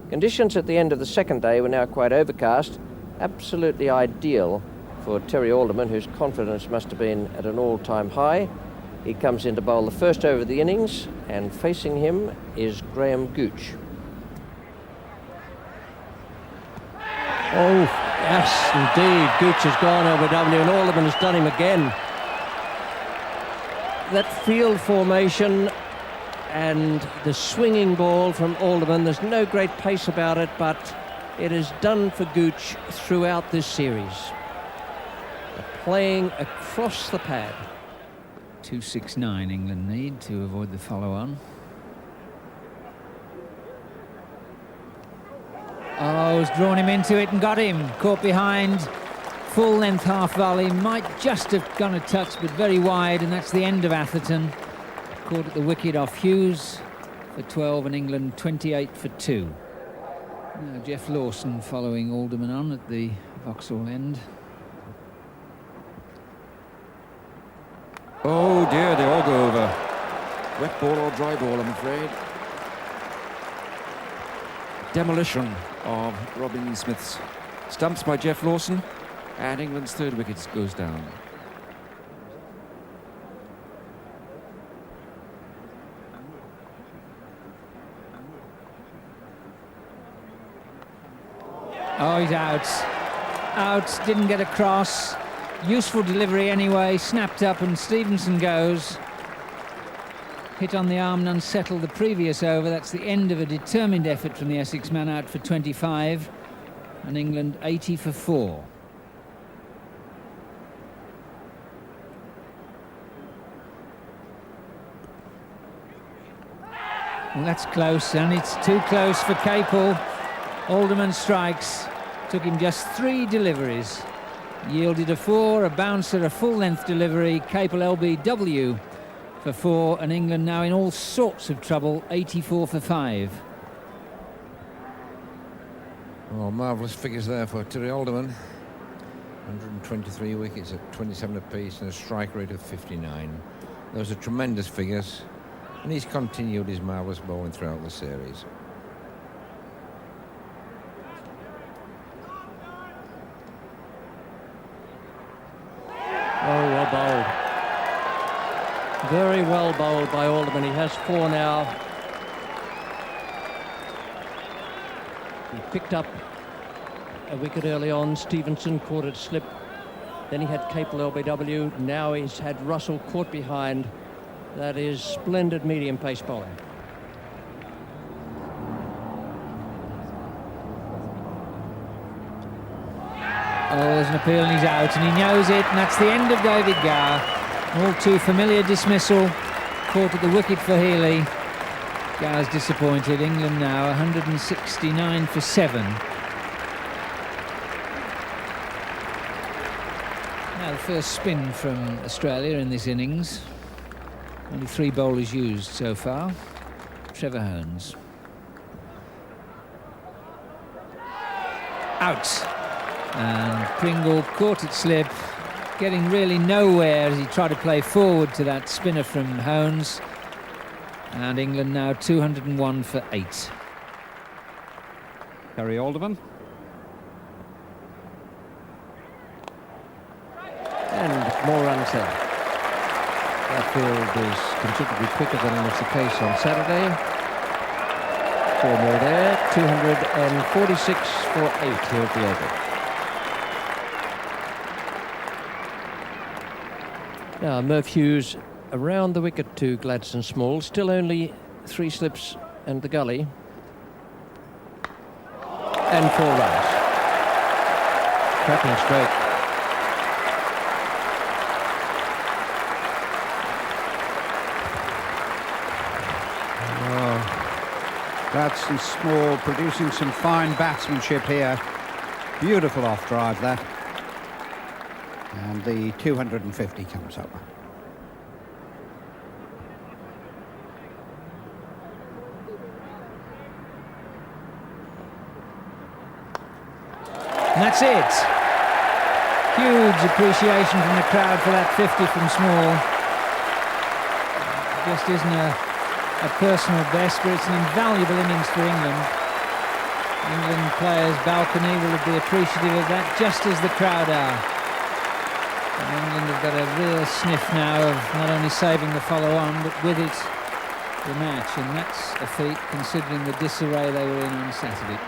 S1: Conditions at the end of the second day were now quite overcast, absolutely ideal for Terry Alderman, whose confidence must have been at an all-time high. He comes in to bowl the first over of the innings, and facing him is Graham Gooch.
S8: Oh, yes, indeed. Gooch has gone LBW and Alderman has done him again. That field formation and the swinging ball from Alderman, there's no great pace about it, but it is done for Gooch throughout this series. Playing across the pad.
S3: 269 England need to avoid the follow-on. Oh, has drawn him into it and got him. Caught behind. Full length half volley. Might just have gone a touch, but very wide, and that's the end of Atherton. Caught at the wicket off Hughes for 12 and England 28 for 2. Now Jeff Lawson following Alderman on at the Vauxhall end.
S2: Oh dear, they all go over. Wet ball or dry ball, I'm afraid. Demolition of Robin Smith's stumps by Jeff Lawson, and England's third wicket goes down.
S3: Oh, he's out. Out, didn't get across. Useful delivery anyway, snapped up and Stevenson goes. Hit on the arm and unsettled the previous over. That's the end of a determined effort from the Essex man, out for 25. And England 80 for 4. Well, that's close, and it's too close for Capel. Alderman strikes. Took him just 3 deliveries. Yielded a 4, a bouncer, a full-length delivery. Capel LBW for 4, and England now in all sorts of trouble, 84 for 5.
S5: Oh, marvellous figures there for Terry Alderman. 123 wickets at 27 apiece and a strike rate of 59. Those are tremendous figures, and he's continued his marvellous bowling throughout the series.
S8: Oh, well bowled. Very well bowled by Alderman. He has 4 now. He picked up a wicket early on. Stevenson caught it slip. Then he had Capel LBW. Now he's had Russell caught behind. That is splendid medium pace bowling.
S3: Oh, there's an appeal and he's out, and he knows it, and that's the end of David Gower. All too familiar dismissal, caught at the wicket for Healy. Gower's disappointed. England now 169 for 7. Now the first spin from Australia in this innings. Only 3 bowlers used so far. Trevor Holmes. Out. And Pringle caught it slip, getting really nowhere as he tried to play forward to that spinner from Hones. And England now 201 for 8.
S6: Terry Alderman.
S8: And more runs there. That field is considerably quicker than was the case on Saturday. 4 more there. 246 for 8 here at the Oval. Now, Murph Hughes around the wicket to Gladstone Small. Still only 3 slips and the gully. And 4 runs. Cracking stroke.
S6: Gladstone Small producing some fine batsmanship here. Beautiful off drive there. And the 250 comes up.
S3: And that's it. Huge appreciation from the crowd for that 50 from Small. Just isn't a personal best, but it's an invaluable innings for England. England players' balcony will be appreciative of that, just as the crowd are. And England have got a real sniff now of not only saving the follow-on, but with it, the match. And that's a feat, considering the disarray they were in on Saturday.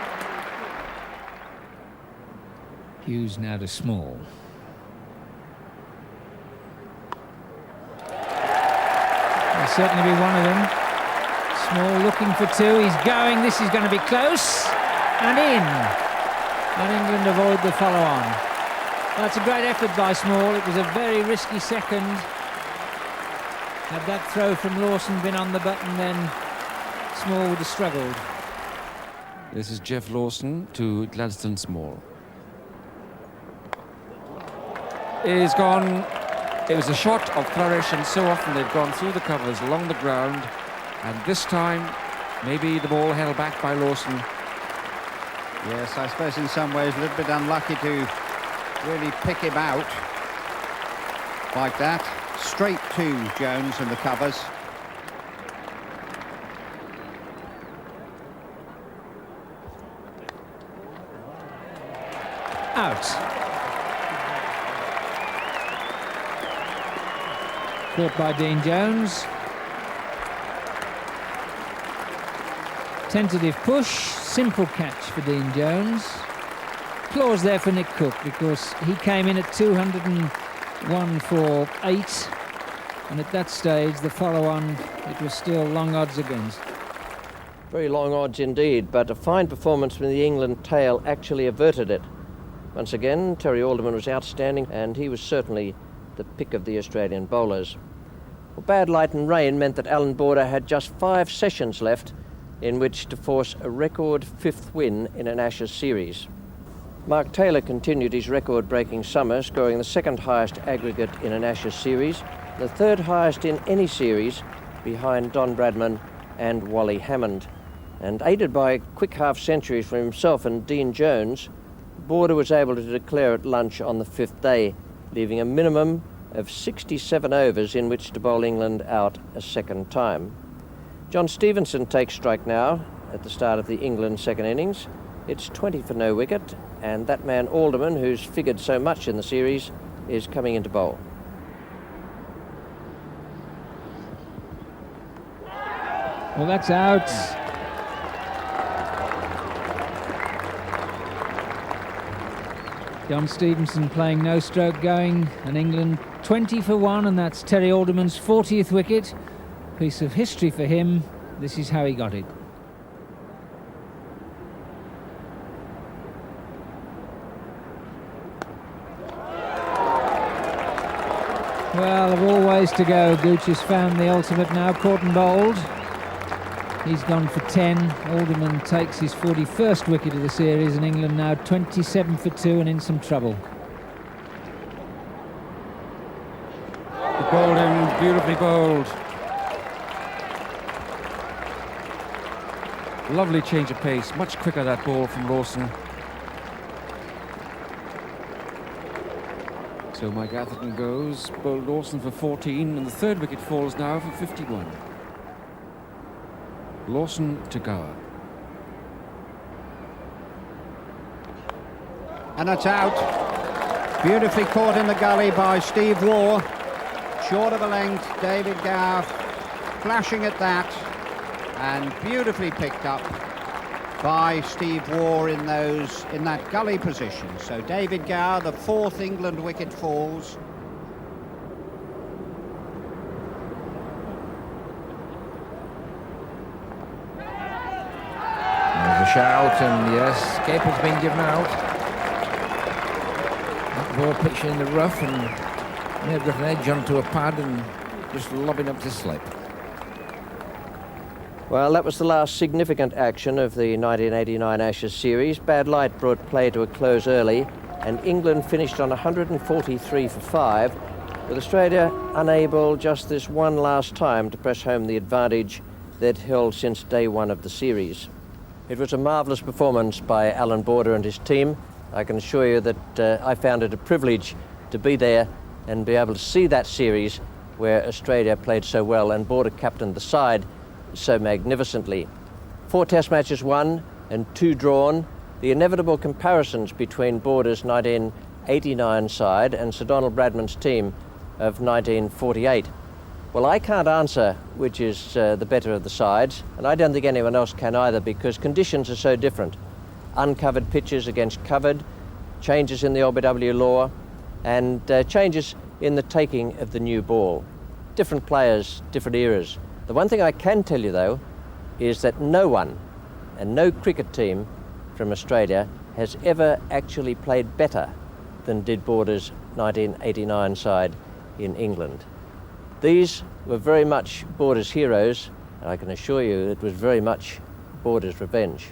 S3: Hughes now to Small. There'll certainly be one of them. Small looking for two, he's going, this is going to be close, and in. And England avoid the follow-on. That's a great effort by Small, it was a very risky second. Had that throw from Lawson been on the button, then Small would have struggled.
S2: This is Jeff Lawson to Gladstone Small. Is gone. It was a shot of flourish, and so often they've gone through the covers along the ground, and this time maybe the ball held back by Lawson.
S6: Yes, I suppose in some ways a little bit unlucky to really pick him out like that. Straight to Jones and the covers.
S3: Out. Caught by Dean Jones. Tentative push, simple catch for Dean Jones. Applause there for Nick Cook, because he came in at 201 for 8, and at that stage the follow-on, it was still long odds against.
S1: Very long odds indeed, but a fine performance from the England tail actually averted it. Once again, Terry Alderman was outstanding, and he was certainly the pick of the Australian bowlers. Well, bad light and rain meant that Alan Border had just 5 sessions left in which to force a record 5th win in an Ashes series. Mark Taylor continued his record-breaking summer, scoring the 2nd highest aggregate in an Ashes series, the 3rd highest in any series, behind Don Bradman and Wally Hammond. And aided by quick half-centuries from himself and Dean Jones, Border was able to declare at lunch on the 5th day, leaving a minimum of 67 overs in which to bowl England out a second time. John Stevenson takes strike now at the start of the England second innings. It's 20 for no wicket, and that man Alderman, who's figured so much in the series, is coming into bowl.
S3: Well, that's out. John Stevenson playing no stroke going, and England 20 for 1, and that's Terry Alderman's 40th wicket. Piece of history for him. This is how he got it. Well, of all ways to go, Gooch has found the ultimate now, caught and bowled. He's gone for 10. Alderman takes his 41st wicket of the series, and England now 27 for 2 and in some trouble.
S2: Bowled him, beautifully bowled. Lovely change of pace, much quicker that ball from Lawson. So Mike Atherton goes, bowled Lawson for 14, and the 3rd wicket falls now for 51. Lawson to Gower.
S6: And it's out. Beautifully caught in the gully by Steve Waugh. Short of a length, David Gower flashing at that, and beautifully picked up by Steve Waugh in that gully position. So David Gower, the 4th England wicket falls.
S5: There's a shout, and yes, Capel's been given out. That ball pitched in the rough, and may have got an edge onto a pad and just lobbing up to slip.
S1: Well, that was the last significant action of the 1989 Ashes series. Bad light brought play to a close early, and England finished on 143 for 5, with Australia unable just this one last time to press home the advantage they'd held since day one of the series. It was a marvellous performance by Alan Border and his team, I can assure you that I found it a privilege to be there and be able to see that series where Australia played so well and Border captained the side so magnificently. 4 test matches won and 2 drawn. The inevitable comparisons between Border's 1989 side and Sir Donald Bradman's team of 1948. Well, I can't answer which is the better of the sides, and I don't think anyone else can either, because conditions are so different. Uncovered pitches against covered, changes in the LBW law, and changes in the taking of the new ball. Different players, different eras. The one thing I can tell you, though, is that no one and no cricket team from Australia has ever actually played better than did Border's 1989 side in England. These were very much Border's heroes, and I can assure you it was very much Border's revenge.